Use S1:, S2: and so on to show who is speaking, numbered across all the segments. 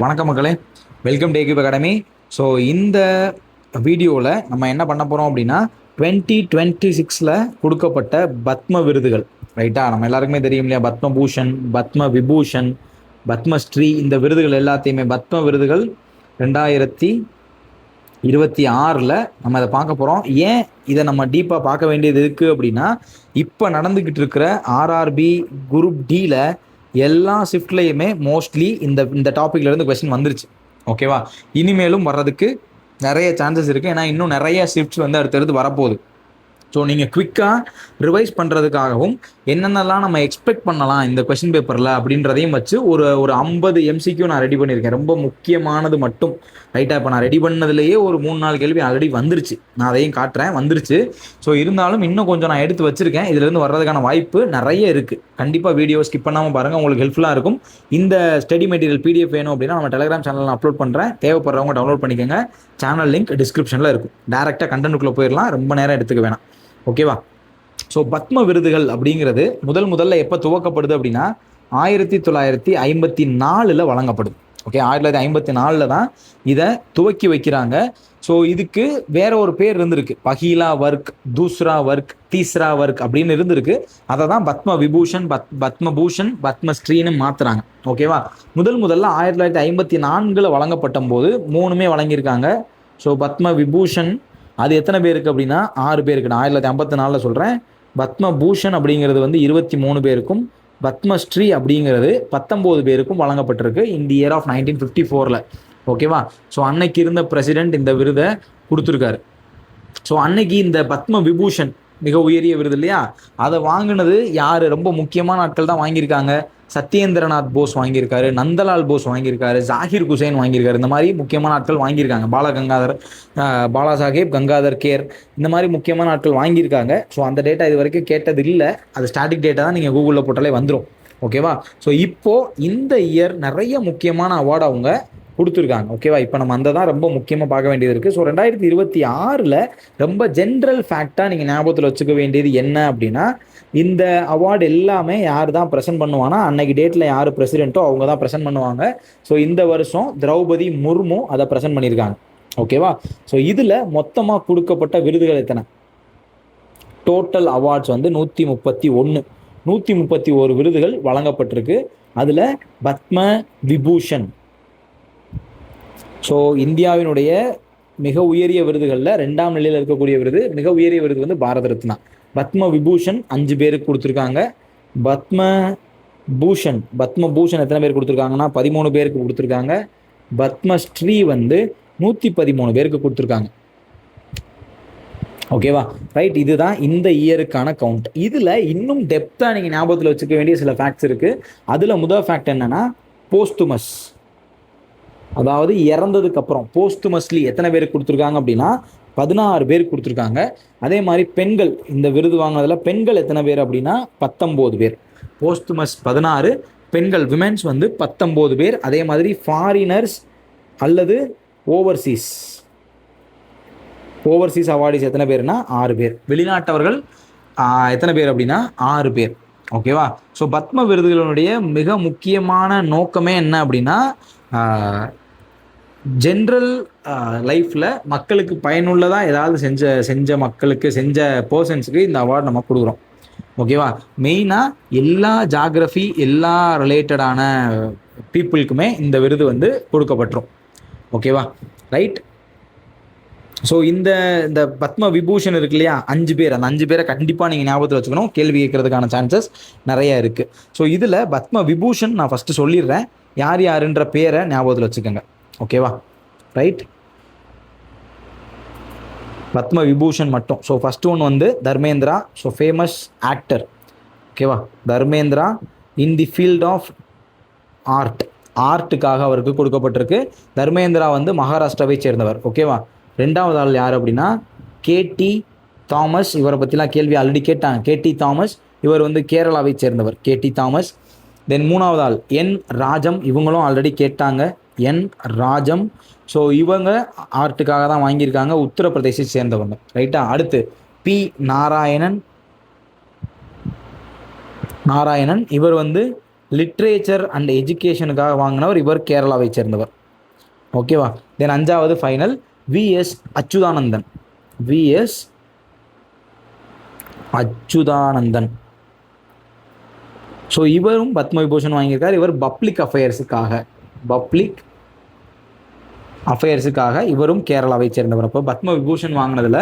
S1: வணக்கம் மக்களே, welcome take academy. So இந்த வீடியோவில் நம்ம என்ன பண்ண போகிறோம் அப்படின்னா 2026 கொடுக்கப்பட்ட பத்ம விருதுகள். ரைட்டா, நம்ம எல்லாருக்குமே தெரியும் இல்லையா, பத்மபூஷன், பத்ம விபூஷன், பத்மஸ்ரீ, இந்த விருதுகள் எல்லாத்தையுமே பத்ம விருதுகள் 2026 நம்ம அதை பார்க்க போகிறோம். ஏன் இதை நம்ம டீப்பாக பார்க்க வேண்டியது இருக்குது அப்படின்னா, இப்போ நடந்துக்கிட்டு இருக்கிற ஆர்ஆர்பி குரூப் டியில் எல்லா ஷிஃப்ட்லேயுமே மோஸ்ட்லி இந்த டாப்பிக்லேருந்து கொஸ்டின் வந்துருச்சு. ஓகேவா, இனிமேலும் வர்றதுக்கு நிறைய சான்சஸ் இருக்குது. ஏன்னா இன்னும் நிறைய ஷிஃப்ட்ஸ் வந்து அடுத்தடுத்து வரப்போகுது. ஸோ நீங்கள் குவிக்காக ரிவைஸ் பண்ணுறதுக்காகவும் என்னென்னலாம் நம்ம எக்ஸ்பெக்ட் பண்ணலாம் இந்த கொஸ்டின் பேப்பரில் அப்படின்றதையும் வச்சு ஒரு 50 எம்சிக்யூ நான் ரெடி பண்ணியிருக்கேன். ரொம்ப முக்கியமானது மட்டும். ரைட்டாக, இப்போ நான் ரெடி பண்ணதுலேயே ஒரு 3-4 கேள்வி ஆல்ரெடி வந்துருச்சு. நான் அதையும் காட்டுறேன், வந்துருச்சு. ஸோ இருந்தாலும் இன்னும் கொஞ்சம் நான் எடுத்து வச்சுருக்கேன். இதுலேருந்து வர்றதுக்கான வாய்ப்பு நிறைய இருக்குது. கண்டிப்பாக வீடியோ ஸ்கிப் பண்ணாமல் பாருங்கள், உங்களுக்கு ஹெல்ப்ஃபுல்லாக இருக்கும். இந்த ஸ்டடி மெட்டீரியல் பிடிஎஃப் வேணும் அப்படின்னா நம்ம டெலிகிராம் சேனலில் அப்லோட் பண்ணுறேன். தேவைப்படுறவங்க டவுன்லோட் பண்ணிக்கோங்க. சேனல் லிங்க் டிஸ்கிரிப்ஷனில் இருக்கும். டேரெக்டாக கண்டென்ட்டுக்குள்ளே போயிடலாம், ரொம்ப நேரம் எடுத்துக்க வேணாம். ஓகேவா. ஸோ பத்ம விருதுகள் அப்படிங்கிறது முதல்ல எப்போ துவக்கப்படுது அப்படின்னா 1954 வழங்கப்படுது. ஓகே, 1954 தான் இதை துவக்கி வைக்கிறாங்க. ஸோ இதுக்கு வேற ஒரு பேர் இருந்திருக்கு, பஹீலா வர்க், தூஸ்ரா வர்க், தீஸ்ரா வர்க் அப்படின்னு இருந்திருக்கு. அதை தான் பத்ம விபூஷன், பத்மபூஷன், பத்மஸ்ரீன்னு மாத்துறாங்க. ஓகேவா. முதல்ல 1954 வழங்கப்பட்ட போது 3 வழங்கியிருக்காங்க. ஸோ பத்ம விபூஷன் அது எத்தனை பேருக்கு அப்படின்னா 6 பேருக்கு. நான் 1954 சொல்கிறேன். பத்மபூஷன் அப்படிங்கிறது வந்து 23 பேருக்கும், பத்மஸ்ரீ அப்படிங்கிறது 19 பேருக்கும் வழங்கப்பட்டிருக்கு இந்த இயர் ஆஃப் 1954. ஓகேவா. ஸோ அன்னைக்கு இருந்த பிரசிடென்ட் இந்த விருதை கொடுத்துருக்காரு. ஸோ அன்னைக்கு இந்த பத்ம விபூஷன் மிக உயரிய விருது இல்லையா, அதை வாங்கினது யார்? ரொம்ப முக்கியமான ஆட்கள் தான் வாங்கியிருக்காங்க. சத்யேந்திரநாத் போஸ் வாங்கியிருக்காரு, நந்தலால் போஸ் வாங்கியிருக்காரு, ஜாகிர் குசேன் வாங்கியிருக்காரு. இந்த மாதிரி முக்கியமான ஆட்கள் வாங்கியிருக்காங்க. பாலாசாஹேப் கங்காதர் கேர், இந்த மாதிரி முக்கியமான ஆட்கள் வாங்கியிருக்காங்க. ஸோ அந்த டேட்டா இது வரைக்கும் கேட்டது இல்லை. அது ஸ்டாட்டிக் டேட்டா தான், நீங்கள் கூகுளில் போட்டாலே வந்துடும். ஓகேவா. ஸோ இப்போது இந்த இயர் நிறைய முக்கியமான அவார்டு அவங்க கொடுத்துருக்காங்க. ஓகேவா. இப்போ நம்ம அந்த தான் ரொம்ப முக்கியமாக பார்க்க வேண்டியது இருக்குது. ஸோ 2026 ரொம்ப ஜென்ரல் ஃபேக்டாக நீங்கள் ஞாபகத்தில் வச்சுக்க வேண்டியது என்ன அப்படின்னா, இந்த அவார்டு எல்லாமே யார் தான் ப்ரெசென்ட் பண்ணுவாங்கன்னா, அன்னைக்கு டேட்டில் யார் பிரசிடென்ட்டோ அவங்க தான் ப்ரெசென்ட் பண்ணுவாங்க. ஸோ இந்த வருஷம் திரௌபதி முர்மு அதை ப்ரெசென்ட் பண்ணியிருக்காங்க. ஓகேவா. ஸோ இதில் மொத்தமாக கொடுக்கப்பட்ட விருதுகள் எத்தனை? டோட்டல் அவார்ட்ஸ் வந்து 131 விருதுகள் வழங்கப்பட்டிருக்கு. அதில் பத்ம விபூஷன், ஸோ இந்தியாவினுடைய மிக உயரிய விருதுகளில் 2ஆம் நிலையில் இருக்கக்கூடிய விருது, மிக உயரிய விருது வந்து பாரத ரத்னா. பத்ம விபூஷன் 5 பேருக்கு கொடுத்துருக்காங்க. பத்மபூஷன் எத்தனை பேருக்கு கொடுத்துருக்காங்கன்னா 13 பேருக்கு கொடுத்துருக்காங்க. பத்மஸ்ரீ வந்து 113 பேருக்கு கொடுத்துருக்காங்க. ஓகேவா. ரைட், இதுதான் இந்த இயருக்கான கவுண்ட். இதில் இன்னும் டெப்த்தாக நீங்கள் ஞாபகத்தில் வச்சுக்க வேண்டிய சில ஃபேக்ட்ஸ் இருக்குது. அதில் முதல் ஃபேக்ட் என்னென்னா, போஸ்துமஸ், அதாவது இறந்ததுக்கு அப்புறம் போஸ்துமஸ்லி எத்தனை பேருக்கு கொடுத்துருக்காங்க அப்படின்னா 16 பேருக்கு கொடுத்துருக்காங்க. அதே மாதிரி பெண்கள், இந்த விருது வாங்கினதில் பெண்கள் எத்தனை பேர் அப்படின்னா 19 பேர். போஸ்துமஸ் 16, பெண்கள் விமென்ஸ் வந்து 19 பேர். அதே மாதிரி ஃபாரினர்ஸ் அல்லது ஓவர்சீஸ் அவார்டிஸ் எத்தனை பேர்னா 6 பேர். வெளிநாட்டவர்கள் எத்தனை பேர் அப்படின்னா 6 பேர். ஓகேவா. ஸோ பத்ம விருதுகளுடைய மிக முக்கியமான நோக்கமே என்ன அப்படின்னா, ஜென்ரல் லைஃப்பில் மக்களுக்கு பயனுள்ளதாக ஏதாவது செஞ்ச மக்களுக்கு, செஞ்ச பர்சன்ஸுக்கு இந்த அவார்டு நம்ம கொடுக்குறோம். ஓகேவா. மெயினாக எல்லா ஜாகிரஃபி, எல்லா ரிலேட்டடான பீப்புளுக்குமே இந்த விருது வந்து கொடுக்கப்பட்டுரும். ஓகேவா. ரைட். ஸோ இந்த பத்ம விபூஷன் இருக்கு இல்லையா, 5 பேர். அந்த 5 பேரை கண்டிப்பாக நீங்கள் ஞாபகத்தில் வச்சுக்கணும். கேள்வி கேட்கறதுக்கான சான்சஸ் நிறைய இருக்குது. ஸோ இதில் பத்ம விபூஷன் நான் ஃபஸ்ட்டு சொல்லிடுறேன், யாருன்ற பேரை ஞாபகத்தில் வச்சுக்கோங்க. ஓகேவா. ரைட், பத்ம விபூஷன் மட்டும். ஸோ ஃபஸ்ட் ஒன் வந்து தர்மேந்திரா. So famous actor. ஓகேவா. தர்மேந்திரா இன் தி ஃபீல்ட் ஆஃப் ஆர்ட்டுக்காக அவருக்கு கொடுக்கப்பட்டிருக்கு. தர்மேந்திரா வந்து மகாராஷ்டிராவை சேர்ந்தவர். ஓகேவா. 2வது ஆள் யார் அப்படின்னா கேடி தாமஸ். இவரை பற்றிலாம் கேள்வி ஆல்ரெடி கேட்டாங்க. கேடி தாமஸ், இவர் வந்து கேரளாவை சேர்ந்தவர். கேடி தாமஸ். தென் 3வது ஆள் என் ராஜம். இவங்களும் ஆல்ரெடி கேட்டாங்க, என் ராஜம். ஸோ இவங்க ஆர்ட்டுக்காக தான் வாங்கியிருக்காங்க, உத்தரப்பிரதேசத்தை சேர்ந்தவங்க. ரைட்டா. அடுத்து பி நாராயணன். இவர் வந்து லிட்ரேச்சர் அண்ட் எஜுகேஷனுக்காக வாங்கினவர் இவர் கேரளாவை சேர்ந்தவர். ஓகேவா. தென் 5வது ஃபைனல் விஎஸ் அச்சுதானந்தன். விஎஸ் அச்சுதானந்தன். ஸோ இவரும் பத்ம விபூஷன் வாங்கியிருக்கார். இவர் பப்ளிக் அஃபேர்ஸுக்காக இவரும் கேரளாவை சேர்ந்தவர். அப்போ பத்ம விபூஷன் வாங்கினதுல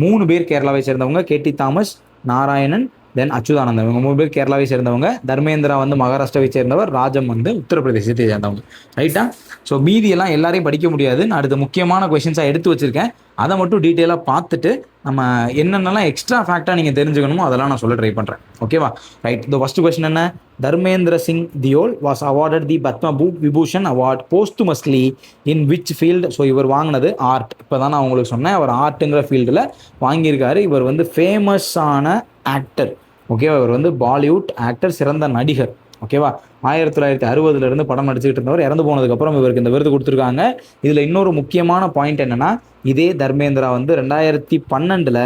S1: 3 பேர் கேரளாவை சேர்ந்தவங்க. கேடி தாமஸ், நாராயணன், தென் அச்சுதானந்தன். இவங்க 3 பேர் கேரளாவை சேர்ந்தவங்க. தர்மேந்திரா வந்து மகாராஷ்டிராவை சேர்ந்தவர். ராஜம் வந்து உத்தரப்பிரதேசத்தை சேர்ந்தவங்க. ரைட்டா. ஸோ மீதியெல்லாம் எல்லாரையும் படிக்க முடியாது. நான் அடுத்த முக்கியமான கொஷின்ஸாக எடுத்து வச்சிருக்கேன். அதை மட்டும் டீட்டெயிலாக பார்த்துட்டு நம்ம என்னென்னலாம் எக்ஸ்ட்ரா ஃபேக்டாக நீங்கள் தெரிஞ்சுக்கணுமோ அதெல்லாம் நான் சொல்ல ட்ரை பண்ணுறேன். ஓகேவா. ரைட். இந்த ஃபர்ஸ்ட் கொஸ்டின் என்ன? Dharmendra Singh Deol was awarded the Padma Vibhushan award posthumously in which field? So இவர் வாங்கினது ஆர்ட். இப்போ தான் நான் உங்களுக்கு சொன்னேன், அவர் ஆர்ட்டுங்கிற ஃபீல்டில் வாங்கியிருக்காரு. இவர் வந்து ஃபேமஸான ஆக்டர். ஓகேவா. இவர் வந்து பாலிவுட் ஆக்டர், சிறந்த நடிகர். ஓகேவா. 1960 படம் நடிச்சுக்கிட்டு இருந்தவர். இறந்து போனதுக்கப்புறம் இவருக்கு இந்த விருது கொடுத்துருக்காங்க. இதில் இன்னொரு முக்கியமான பாயிண்ட் என்னன்னா, இதே தர்மேந்திரா வந்து 2012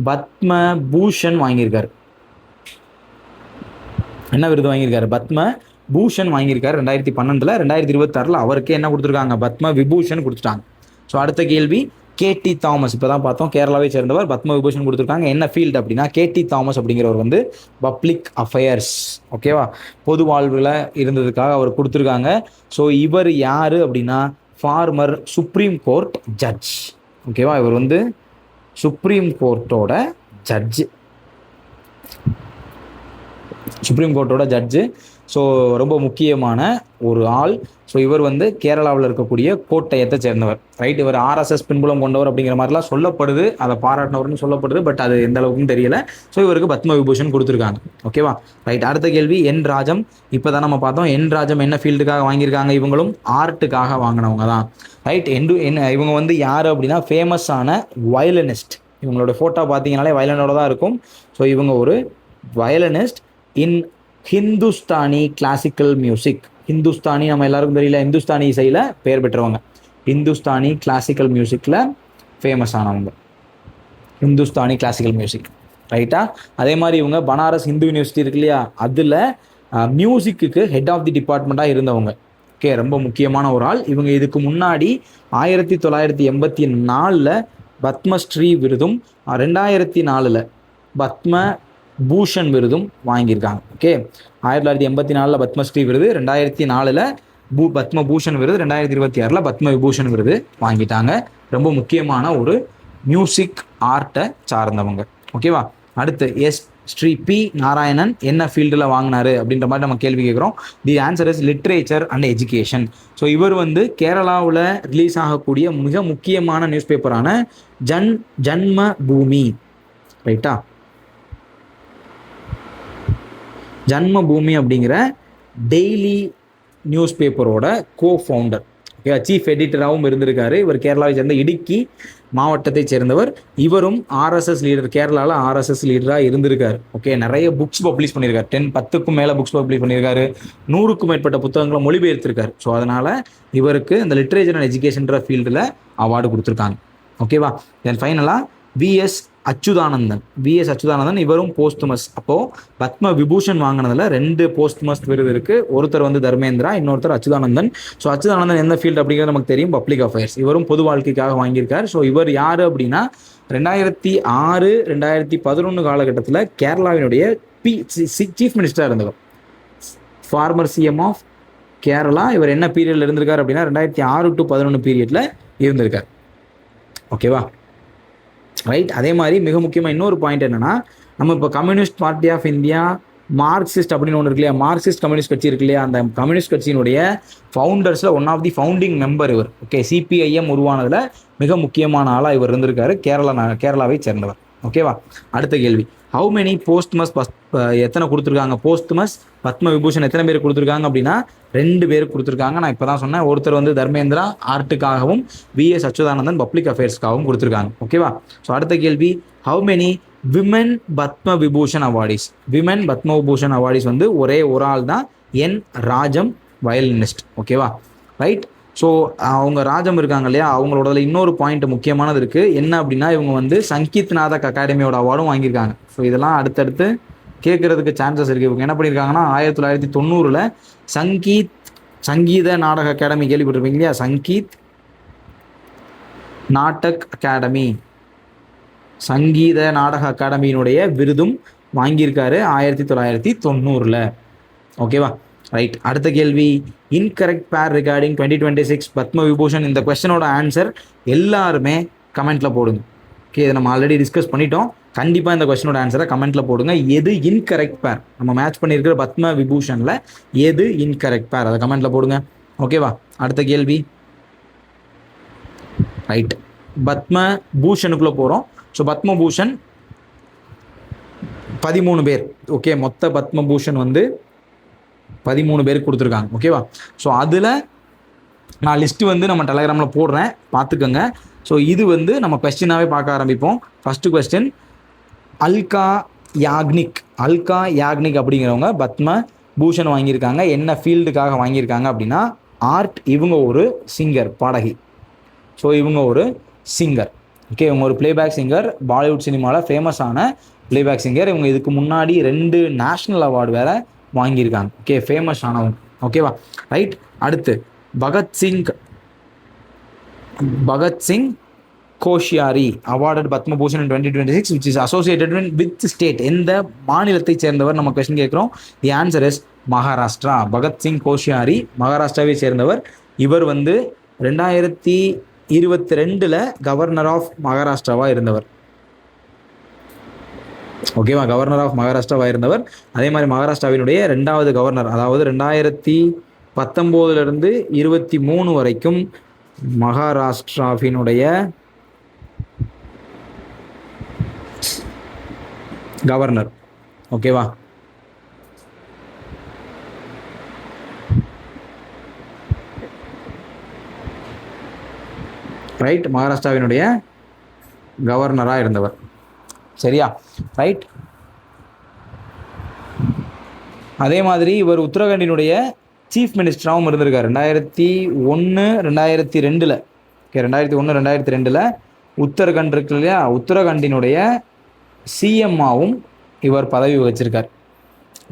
S1: பத்ம பூஷன் வாங்கியிருக்காரு. என்ன விருது வாங்கியிருக்காரு? பத்ம பூஷன் வாங்கியிருக்காரு 2012. 2026 அவருக்கே என்ன கொடுத்துருக்காங்க? பத்ம விபூஷன் கொடுத்துட்டாங்க. ஸோ அடுத்த கேள்வி, கேடி தாமஸ். இப்போ தான் பார்த்தோம், கேரளாவை சேர்ந்தவர். பத்ம விபூஷன் கொடுத்துருக்காங்க. என்ன ஃபீல்டு அப்படின்னா, கேடி தாமஸ் அப்படிங்கிறவர் வந்து பப்ளிக் அஃபேர்ஸ். ஓகேவா. பொது வாழ்வில் இருந்ததுக்காக அவர் கொடுத்துருக்காங்க. ஸோ இவர் யார் அப்படின்னா, ஃபார்மர் சுப்ரீம் கோர்ட் ஜட்ஜ். ஓகேவா. இவர் வந்து சுப்ரீம் கோர்ட்டோட ஜட்ஜு. ஸோ ரொம்ப முக்கியமான ஒரு ஆள். ஸோ இவர் வந்து கேரளாவில் இருக்கக்கூடிய கோட்டயத்தை சேர்ந்தவர். ரைட். இவர் ஆர்எஸ்எஸ் பின்புலம் கொண்டவர் அப்படிங்கிற மாதிரிலாம் சொல்லப்படுது. அதை பாராட்டினவர்னு சொல்லப்படுது. பட் அது எந்த அளவுக்குன்னு தெரியல. ஸோ இவருக்கு பத்ம விபூஷன் கொடுத்துருக்காங்க. ஓகேவா. ரைட். அடுத்த கேள்வி, என் ராஜம். இப்போ தான் நம்ம பார்த்தோம், என் ராஜம் என்ன ஃபீல்டுக்காக வாங்கியிருக்காங்க? இவங்களும் ஆர்ட்டுக்காக வாங்கினவங்க தான். ரைட். இவங்க வந்து யார் அப்படின்னா, ஃபேமஸான வயலினிஸ்ட். இவங்களோட ஃபோட்டோ பார்த்தீங்கனாலே வயலினோட தான் இருக்கும். ஸோ இவங்க ஒரு வயலினிஸ்ட் இன் ஹிந்துஸ்தானி கிளாசிக்கல் மியூசிக். ஹிந்துஸ்தானி நம்ம எல்லாருக்கும் தெரியல, ஹிந்துஸ்தானி இசையில் பெயர் பெற்றவங்க. ஹிந்துஸ்தானி கிளாசிக்கல் மியூசிக்கில் ஃபேமஸ் ஆனவங்க. Hindustani classical music. ரைட்டா. அதே மாதிரி இவங்க பனாரஸ் ஹிந்து யூனிவர்சிட்டி இருக்கு இல்லையா, அதில் மியூசிக்கு ஹெட் ஆஃப் தி டிபார்ட்மெண்ட்டாக இருந்தவங்க. ஓகே. ரொம்ப முக்கியமான ஒரு ஆள். இவங்க இதுக்கு முன்னாடி 1984 பத்மஸ்ரீ விருதும் 2004 பத்ம பூஷன் விருதும் வாங்கியிருக்காங்க. ஓகே. 1984 பத்மஸ்ரீ விருது, 2004 பத்ம பூஷன் விருது, 2026 பத்ம விபூஷன் விருது வாங்கிட்டாங்க. ரொம்ப முக்கியமான ஒரு மியூசிக் ஆர்ட்டை சார்ந்தவங்க. ஓகேவா. அடுத்து ஸ்ரீ பி நாராயணன் என்ன ஃபீல்டில் வாங்கினாரு அப்படின்ற மாதிரி நம்ம கேள்வி கேட்குறோம். The answer is literature and education. So இவர் வந்து கேரளாவில் ரிலீஸ் ஆகக்கூடிய மிக முக்கியமான நியூஸ் பேப்பரான ஜன்ம பூமி. ரைட்டா. ஜன்ம பூமி அப்படிங்கிற டெய்லி நியூஸ் பேப்பரோட ஃபவுண்டர். ஓகே. சீஃப் எடிட்டராகவும் இருந்திருக்காரு. இவர் கேரளாவை சேர்ந்த இடுக்கி மாவட்டத்தை சேர்ந்தவர். இவரும் ஆர்எஸ்எஸ் லீடர், கேரளாவில் ஆர்எஸ்எஸ் லீடராக இருந்திருக்காரு. ஓகே. நிறைய புக்ஸ் பப்ளிஷ் பண்ணியிருக்காரு. 10க்கும் மேலே புக்ஸ் பப்ளிஷ் பண்ணியிருக்காரு. 100க்கும் மேற்பட்ட புத்தகங்களை மொழிபெயர்த்திருக்காரு. ஸோ அதனால் இவருக்கு இந்த லிட்ரேச்சர் அண்ட் எஜுகேஷன்ற ஃபீல்டில் அவார்டு கொடுத்துருக்காங்க. ஓகேவா. தென் ஃபைனலாக விஎஸ் அச்சுதானந்தன். இவரும் போஸ்டுமஸ். அப்போது பத்ம விபூஷன் வாங்கினதில் 2 போஸ்டுமஸ் விருது இருக்குது. ஒருத்தர் வந்து தர்மேந்திரா, இன்னொருத்தர் அச்சுதானந்தன். ஸோ அச்சுதானந்தன் எந்த ஃபீல்டு அப்படிங்கிறது நமக்கு தெரியும், பப்ளிக் அஃபேர்ஸ். இவரும் பொது வாழ்க்கைக்காக வாங்கியிருக்கார். ஸோ இவர் யார் அப்படின்னா, 2006 2011 காலகட்டத்தில் கேரளாவினுடைய சீஃப் மினிஸ்டராக இருந்தவர். Former CM of Kerala. இவர் என்ன பீரியடில் இருந்திருக்கார் அப்படின்னா, 2006 to 2011 பீரியடில் இருந்திருக்கார். ஓகேவா. ரைட். அதே மாதிரி மிக முக்கியமாக இன்னொரு பாயிண்ட் என்னன்னா, நம்ம இப்போ communist party of India, Marxist அப்படின்னு ஒன்று இருக்கு இல்லையா, மார்க்சிஸ்ட் கம்யூனிஸ்ட் கட்சி இருக்கு இல்லையா, அந்த கம்யூனிஸ்ட் கட்சியினுடைய ஃபவுண்டர்ஸில் one of the founding member இவர். ஓகே. சிபிஐஎம் உருவானதில் மிக முக்கியமான ஆளாக இவர் இருந்திருக்காரு. கேரளாவை சேர்ந்தவர். ஓகேவா. அடுத்த கேள்வி, ஹவு மெனி போஸ்ட்மஸ் எத்தனை கொடுத்துருக்காங்க? போஸ்ட்மஸ் பத்ம விபூஷன் எத்தனை பேர் கொடுத்துருக்காங்க அப்படின்னா, 2 பேர் கொடுத்துருக்காங்க. நான் இப்போ தான் சொன்னேன். ஒருத்தர் வந்து தர்மேந்திரா ஆர்ட்டுக்காகவும், விஎஸ் அச்சுதானந்தன் பப்ளிக் அஃபேர்ஸ்க்காகவும் கொடுத்துருக்காங்க. ஓகேவா. ஸோ அடுத்த கேள்வி, how many women Padma Vibhushan awardees? Women Padma Vibhushan awardees வந்து ஒரே ஒரு ஆள் தான், என் ராஜம், வயலினிஸ்ட். ஓகேவா. ரைட். ஸோ அவங்க ராஜம் இருக்காங்க இல்லையா, அவங்களோட இன்னொரு பாயிண்ட் முக்கியமானது இருக்குது. என்ன அப்படின்னா, இவங்க வந்து சங்கீத் நாதக் அகாடமியோட அவார்டும் வாங்கியிருக்காங்க. ஸோ இதெல்லாம் அடுத்தடுத்து கேட்கறதுக்கு சான்சஸ் இருக்கு. இவங்க என்ன பண்ணியிருக்காங்கன்னா 1990 சங்கீத நாடக அகாடமி கேள்விப்பட்டிருப்பீங்க இல்லையா? சங்கீத் நாடக் அகாடமி, சங்கீத நாடக அகாடமியினுடைய விருதும் வாங்கியிருக்காரு 1990. ஓகேவா? ரைட். அடுத்த கேள்வி, இன்கரெக்ட் பேர் ரிகார்டிங் 2026 பத்ம விபூஷன். இந்த கொஸ்டினோட ஆன்சர் எல்லாருமே கமெண்ட்ல போடுங்க. ஓகே, இதை நம்ம ஆல்ரெடி டிஸ்கஸ் பண்ணிட்டோம். கண்டிப்பாக இந்த கொஸ்டினோட ஆன்சரை கமெண்ட்ல போடுங்க. எது இன்கரெக்ட் பேர், நம்ம மேட்ச் பண்ணியிருக்கிற பத்ம விபூஷன்ல எது இன்கரெக்ட் பேர், அதை கமெண்ட்ல போடுங்க. ஓகேவா? அடுத்த கேள்வி. ரைட், பத்ம பூஷனுக்குள்ள போகிறோம். ஸோ பத்மபூஷன் 13 பேர். ஓகே, மொத்த பத்மபூஷன் வந்து 13 பேருக்கு கொடுத்துருக்காங்க. ஓகேவா? ஸோ அதில் நான் லிஸ்ட்டு வந்து நம்ம டெலகிராமில் போடுறேன், பார்த்துக்கோங்க. ஸோ இது வந்து நம்ம கொஸ்டினாகவே பார்க்க ஆரம்பிப்போம். ஃபஸ்ட்டு கொஸ்டின், அல்கா யாக்னிக் அப்படிங்கிறவங்க பத்ம பூஷன் வாங்கியிருக்காங்க. என்ன ஃபீல்டுக்காக வாங்கியிருக்காங்க அப்படின்னா ஆர்ட். இவங்க ஒரு சிங்கர், பாடகி. ஸோ இவங்க ஒரு சிங்கர். ஓகே, இவங்க ஒரு பிளேபேக் சிங்கர், பாலிவுட் சினிமாவில் ஃபேமஸான பிளேபேக் சிங்கர். இவங்க இதுக்கு முன்னாடி 2 நேஷ்னல் அவார்டு வேறு வாங்கியிருக்காங்க. ஓகே, ஃபேமஸ் ஆனவங்க. ஓகேவா? ரைட். அடுத்து Bhagat Singh Koshyari awarded Padma Bhushan in 2026 which is associated with state. எந்த மாநிலத்தை சேர்ந்தவர் நம்ம கொஸ்டின் கேட்குறோம். The answer is Maharashtra. Bhagat Singh Koshyari மகாராஷ்டிராவை சேர்ந்தவர். இவர் வந்து 2022 கவர்னர் ஆஃப் மகாராஷ்டிராவாக இருந்தவர். ஓகேவா? கவர்னர் ஆஃப் மகாராஷ்டிராவாக இருந்தவர். அதே மாதிரி மகாராஷ்டிராவினுடைய 2வது கவர்னர், அதாவது 2019 23 வரைக்கும் மகாராஷ்டிராவினுடைய கவர்னர். ஓகேவா? ரைட், மகாராஷ்டிராவினுடைய கவர்னராக இருந்தவர். சரியா? ரைட். அதே மாதிரி இவர் உத்தரகாண்டினுடைய சீஃப் மினிஸ்டராகவும் இருந்திருக்கார் 2001 2002. ஓகே, 2001 2002 உத்தரகண்ட் இருக்கு இல்லையா, உத்தரகண்டினுடைய சிஎம்மாவும் இவர் பதவி வகிச்சிருக்கார்.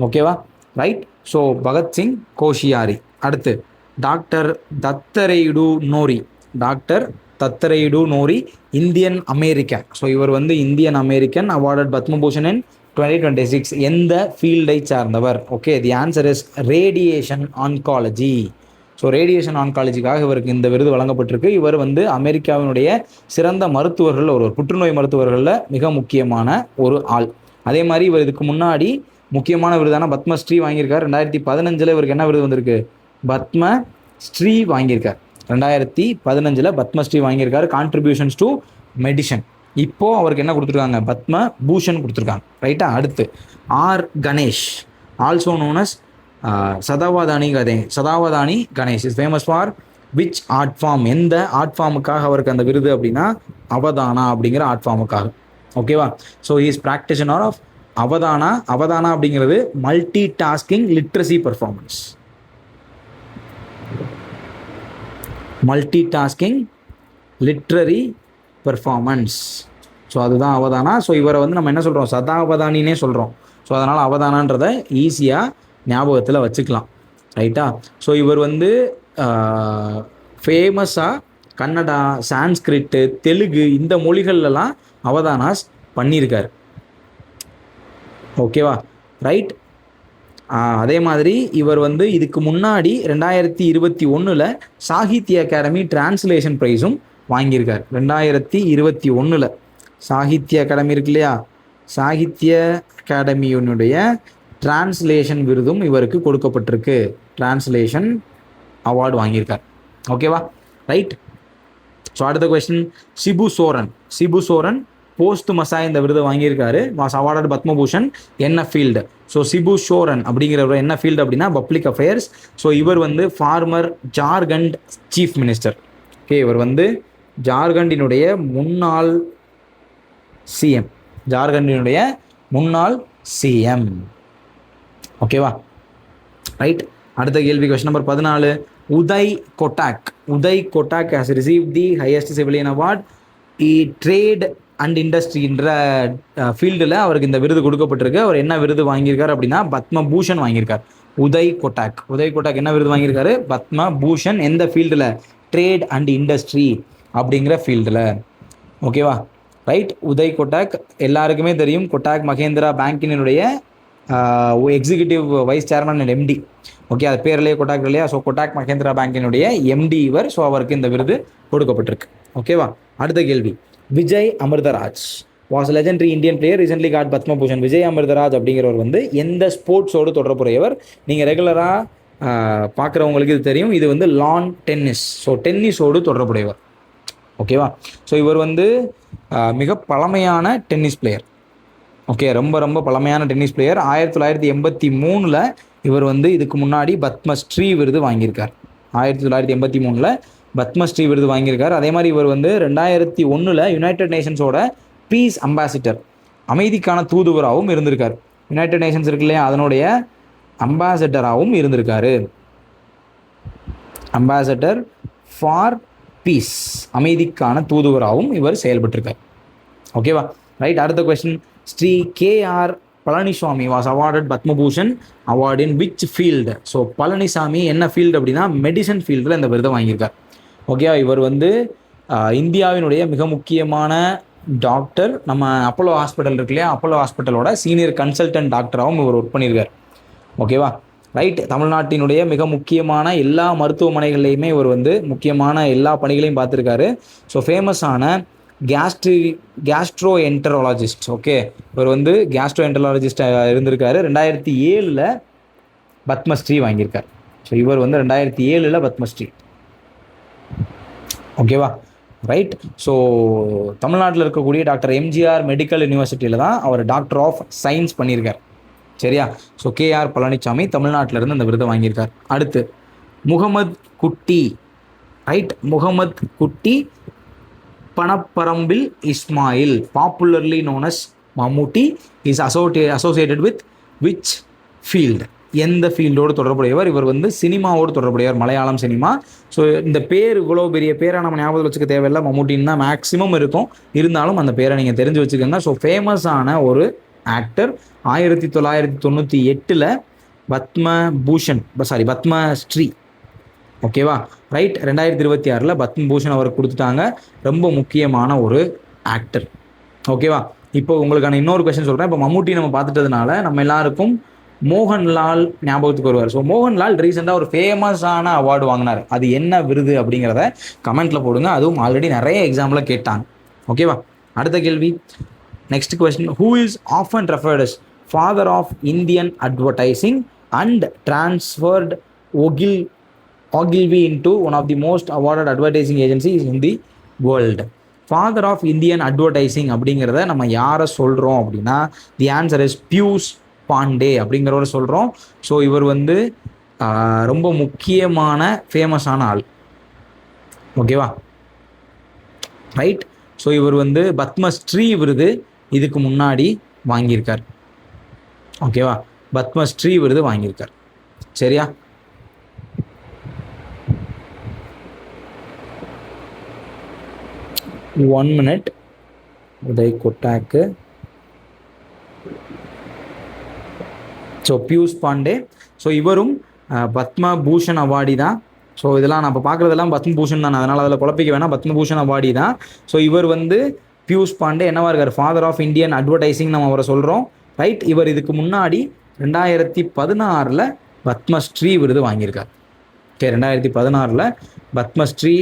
S1: ஓகேவா? ரைட். ஸோ பகத்சிங் கோஷியாரி. அடுத்து doctor Dattatreyudu Nori Indian American. So இவர் வந்து Indian American awarded Padma Bhushan in 2026. எந்த ஃபீல்டை சார்ந்தவர்? Okay, the answer is radiation oncology. So radiation ஆன்காலஜிக்காக இவருக்கு இந்த விருது வழங்கப்பட்டிருக்கு. இவர் வந்து அமெரிக்காவினுடைய சிறந்த மருத்துவர்கள், ஒரு புற்றுநோய் மருத்துவர்களில் மிக முக்கியமான ஒரு ஆள். அதே மாதிரி இவர் இதுக்கு முன்னாடி முக்கியமான விருதான பத்மஸ்ரீ வாங்கியிருக்கார். 2015 இவருக்கு என்ன விருது வந்திருக்கு? பத்மஸ்ரீ வாங்கியிருக்கார். 2015 பத்மஸ்ரீ வாங்கியிருக்காரு, கான்ட்ரிபியூஷன்ஸ் டு மெடிசன். இப்போ அவருக்கு என்ன கொடுத்துருக்காங்க? பத்ம பூஷன் கொடுத்துருக்காங்க. ரைட்டா? அடுத்து R Ganesh, also known as Shatavadhani Ganesh is famous for which art form. எந்த ஆர்ட் ஃபார்முக்காக அவருக்கு அந்த விருது அப்படின்னா அவதானா அப்படிங்கிற ஆர்ட் ஃபார்முக்காக. ஓகேவா? So he is practitioner of Avadhana. அப்படிங்கிறது multi tasking literacy performance. Multi tasking literary performance. So அதுதான் அவதானா. ஸோ இவரை வந்து நம்ம என்ன சொல்கிறோம்? சதாவதானினே சொல்கிறோம். ஸோ அதனால் அவதானான்றதை ஈஸியாக ஞாபகத்தில் வச்சுக்கலாம். ரைட்டா? ஸோ இவர் வந்து ஃபேமஸாக கன்னடா, சான்ஸ்கிரிட்டு, தெலுங்கு இந்த மொழிகள்லாம் அவதானாஸ் பண்ணியிருக்காரு. ஓகேவா? ரைட். அதே மாதிரி இவர் வந்து இதுக்கு முன்னாடி 2021 சாகித்ய அகாடமி டிரான்ஸ்லேஷன் ப்ரைஸும் வாங்கியிருக்கார். 2021 சாகித்ய அகாடமி இருக்கு இல்லையா, சாகித்ய அகாடமியினுடைய டிரான்ஸ்லேஷன் விருதும் இவருக்கு கொடுக்கப்பட்டிருக்கு. டிரான்ஸ்லேஷன் அவார்டு வாங்கியிருக்கார். ஓகேவா? ரைட். ஸோ அடுத்த கொஸ்டின், சிபு சோரன் போஸ்ட்மஸா இந்த விருதை வாங்கியிருக்காரு. Was awarded Padma Bhushan. என்ன ஃபீல்டு? ஸோ சிபு சோரன் அப்படிங்கிறவர் என்ன ஃபீல்டு அப்படின்னா பப்ளிக் அஃபேர்ஸ். ஸோ இவர் வந்து former Jharkhand chief minister. Okay, இவர் வந்து ஜார்க்கண்டினுடைய முன்னாள் சிஎம். ஓகேவா? ரைட். அடுத்த கேள்வி question number 14. Uday Kotak has received the highest civilian award, trade and இண்டஸ்ட்ரின்ற ஃபீல்டில் அவருக்கு இந்த விருது கொடுக்கப்பட்டிருக்கு. அவர் என்ன விருது வாங்கியிருக்காரு அப்படின்னா பத்மபூஷன் வாங்கியிருக்கார். உதய் கொட்டாக். உதய் கொட்டாக் என்ன விருது வாங்கியிருக்காரு? பத்மபூஷன். எந்த ஃபீல்டில்? ட்ரேட் அண்ட் இண்டஸ்ட்ரி அப்படிங்கிற ஃபீல்டில். ஓகேவா? ரைட். உதய் கொட்டாக் எல்லாருக்குமே தெரியும். கொட்டாக் மகேந்திரா பேங்கினுடைய executive vice chairman and MD. Okay, அது பேர்லேயே கொட்டாக் இல்லையா? ஸோ கொட்டாக் மகேந்திரா பேங்கினுடைய எம்டி இவர். ஸோ அவருக்கு இந்த விருது கொடுக்கப்பட்டிருக்கு. ஓகேவா? அடுத்த கேள்வி. Vijay Amritraj was legendary Indian player recently got Padma Bhushan. Vijay Amritraj அப்படிங்கிறவர் வந்து எந்த ஸ்போர்ட்ஸோடு தொடர்புடையவர்? நீங்கள் ரெகுலராக பார்க்குறவங்களுக்கு இது தெரியும். இது வந்து லான் டென்னிஸ். ஸோ டென்னிஸோடு தொடர்புடையவர். ஓகேவா? ஸோ இவர் வந்து மிக பழமையான டென்னிஸ் பிளேயர். ஓகே, ரொம்ப ரொம்ப பழமையான டென்னிஸ் பிளேயர். 1983 இவர் வந்து இதுக்கு முன்னாடி பத்மஸ்ரீ விருது வாங்கியிருக்கார். 1983 பத்மஸ்ரீ விருது வாங்கியிருக்கார். அதே மாதிரி இவர் வந்து 2001 யுனைடெட் நேஷன்ஸோட பீஸ் அம்பாசிடர், அமைதிக்கான தூதுவராகவும் இருந்திருக்கார். யுனைடெட் நேஷன்ஸ் இருக்கு இல்லையா, அதனுடைய அம்பாசிடராகவும் இருந்திருக்காரு. அம்பாசிடர் ஃபார் பீஸ், அமைதிக்கான தூதுவராகவும் இவர் செயல்பட்டிருக்கார். ஓகேவா? ரைட். அடுத்த question. Shri KR Palaniswami was awarded Padma Bhushan award in which field? So Palaniswami என்ன ஃபீல்டு அப்படின்னா மெடிசன் ஃபீல்டில் இந்த விருதை வாங்கியிருக்கார். ஓகே, இவர் வந்து இந்தியாவினுடைய மிக முக்கியமான டாக்டர். நம்ம அப்போலோ ஹாஸ்பிட்டல் இருக்கு இல்லையா, அப்போலோ ஹாஸ்பிட்டலோட சீனியர் கன்சல்டன்ட் டாக்டராகவும் இவர் ஒர்க் பண்ணியிருக்கார். ஓகேவா? ரைட். தமிழ்நாட்டினுடைய மிக முக்கியமான எல்லா மருத்துவமனைகள்லையுமே இவர் வந்து முக்கியமான எல்லா பணிகளையும் பார்த்துருக்காரு. ஸோ ஃபேமஸான கேஸ்ட்ரோ என்டராலஜிஸ்ட். ஓகே, இவர் வந்து கேஸ்ட்ரோ என்டராலஜிஸ்டாக இருந்திருக்காரு. 2007 பத்மஸ்ரீ வாங்கியிருக்கார். ஸோ இவர் வந்து 2007 பத்மஸ்ரீ. ஓகேவா? ரைட். ஸோ தமிழ்நாட்டில் இருக்கக்கூடிய டாக்டர் எம்ஜிஆர் மெடிக்கல் யூனிவர்சிட்டியில் தான் அவர் டாக்டர் ஆஃப் சயின்ஸ் பண்ணியிருக்கார். சரியா? ஸோ KR பழனிசாமி தமிழ்நாட்டிலிருந்து அந்த விருதை வாங்கியிருக்கார். அடுத்து முகமது குட்டி. Right. Muhammad Kutty Panaparambil Ismail, popularly known as Mammootty, is associated with which field? எந்த ஃபீல்டோடு தொடர்புடையவர்? இவர் வந்து சினிமாவோடு தொடர்புடையவர், மலையாளம் சினிமா. ஸோ இந்த பேர் இவ்வளோ பெரிய பேரை நம்ம ஞாபகம் வச்சுக்க தேவையில்லை. மம்முட்டின்னு தான் மேக்ஸிமம் இருக்கும், இருந்தாலும் அந்த பேரை நீங்கள் தெரிஞ்சு வச்சுக்கோங்க. ஸோ ஃபேமஸான ஒரு ஆக்டர். 1998 பத்மஸ்ரீ. ஓகேவா? ரைட். 2026 பத்மபூஷன் அவருக்கு கொடுத்துட்டாங்க. ரொம்ப முக்கியமான ஒரு ஆக்டர். ஓகேவா? இப்போ உங்களுக்கான இன்னொரு கொஸ்டின் சொல்கிறேன். இப்போ மம்முட்டி நம்ம பார்த்துட்டதுனால நம்ம எல்லாருக்கும் மோகன்லால் ஞாபகத்துக்கு வருவார். ஸோ மோகன்லால் ரீசெண்டாக ஒரு ஃபேமஸான அவார்டு வாங்கினார். அது என்ன விருது அப்படிங்கிறத கமெண்ட்டில் போடுங்க. அதுவும் ஆல்ரெடி நிறைய எக்ஸாம்பிள் கேட்டாங்க. ஓகேவா? அடுத்த கேள்வி. Next question. Who is often referred as father of Indian advertising and transferred Ogilvy into one of the most awarded advertising agencies in the world? Father of Indian advertising அப்படிங்கிறத நம்ம யாரை சொல்கிறோம் அப்படின்னா, the answer is Piyush Pandey அப்படிங்கிறவரை சொல்கிறோம். So இவர் வந்து ரொம்ப முக்கியமான ஃபேமஸான ஆள். ஓகேவா? ரைட். ஸோ இவர் வந்து பத்மஸ்ரீ விருது இதுக்கு முன்னாடி வாங்கியிருக்கார். ஓகேவா? பத்மஸ்ரீ விருது வாங்கியிருக்கார். சரியா? One minute. Uday Kotak. So Piyush Pandey. So இவரும் பத்மபூஷன் அவார்டி தான். ஸோ இதெல்லாம் நம்ம பார்க்குறதெல்லாம் பத்மபூஷன் தான், அதனால் அதில் குழப்பிக்க வேணாம். பத்மபூஷன் அவார்டி தான். ஸோ இவர் வந்து பியூஷ் பாண்டே என்னவா இருக்கார்? ஃபாதர் ஆஃப் இந்தியன் அட்வர்டைசிங் நம்ம அவரை சொல்கிறோம். ரைட். இவர் இதுக்கு முன்னாடி 2016 பத்மஸ்ரீ விருது வாங்கியிருக்கார். ஓகே, 2016 பத்மஸ்ரீ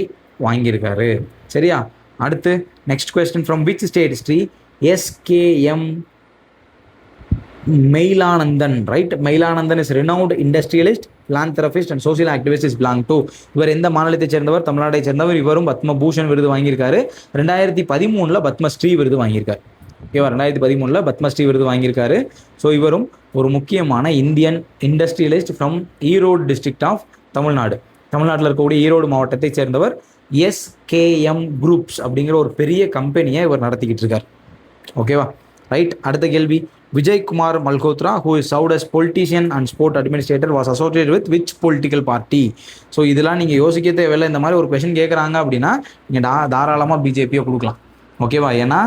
S1: வாங்கியிருக்காரு. சரியா? அடுத்து next question. From which state Shri SKM Maeilanandhan? Right. Maeilanandhan is renowned industrialist, philanthropist and social activist is belong to. இவர் எந்த மாநிலத்தை சேர்ந்தவர்? தமிழ்நாட்டை சேர்ந்தவர். இவரும் பத்மபூஷன் விருது வாங்கியிருக்காரு. 2013 பத்மஸ்ரீ விருது வாங்கியிருக்காரு. ஓகேவா? 2013 பத்மஸ்ரீ விருது வாங்கியிருக்காரு. ஸோ இவரும் ஒரு முக்கியமான Indian industrialist from Erode district of Tamil Nadu. தமிழ்நாட்டில் இருக்கக்கூடிய ஈரோடு மாவட்டத்தை சேர்ந்தவர். SKM குரூப்ஸ் அப்படிங்கிற ஒரு பெரிய கம்பெனியை இவர் நடத்திக்கிட்டு இருக்கார். ஓகேவா? ரைட். அடுத்த கேள்வி. Vijaykumar Malhotra who is served as politician and sport administrator was associated with which political party? So இதெல்லாம் நீங்கள் யோசிக்க தேவையில்லை. இந்த மாதிரி ஒரு கொஸ்டின் கேட்குறாங்க அப்படின்னா நீங்கள் தாராளமாக பிஜேபியை கொடுக்கலாம். ஓகேவா? ஏன்னா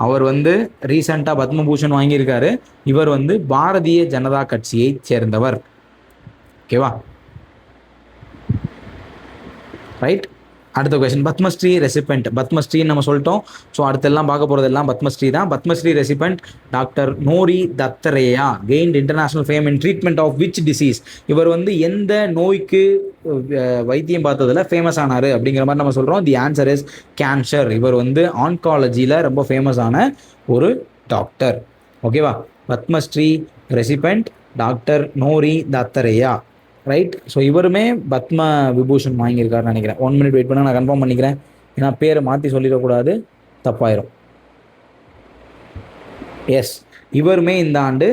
S1: அவர் வந்து ரீசெண்டாக பத்மபூஷன் வாங்கியிருக்காரு. இவர் வந்து பாரதிய ஜனதா கட்சியை சேர்ந்தவர். ஓகேவா, ரைட். அடுத்த கொஸ்டின், பத்மஸ்ரீ ரெசிபென்ட். பத்மஸ்ரீன்னு நம்ம சொல்லிட்டோம். ஸோ அடுத்தெல்லாம் பார்க்க போகிறது எல்லாம் பத்மஸ்ரீ தான். Padma Shri recipient doctor Nori Dattatreya gained international fame in treatment of which disease. இவர் வந்து எந்த நோய்க்கு வைத்தியம் பார்த்ததில் ஃபேமஸ் ஆனார் அப்படிங்கிற மாதிரி நம்ம சொல்கிறோம். The answer is cancer. இவர் வந்து ஆன்காலஜியில் ரொம்ப ஃபேமஸான ஒரு டாக்டர். ஓகேவா, Padma Shri recipient doctor Nori Dattatreya, right. So இவருமே பத்ம விபூஷன் வாங்கியிருக்காருன்னு நினைக்கிறேன். 1 minute வெயிட் பண்ண, நான் கன்ஃபார்ம் பண்ணிக்கிறேன். ஏன்னா பேரை மாற்றி சொல்லிடக்கூடாது, தப்பாயிரும். எஸ், இவருமே இந்த ஆண்டு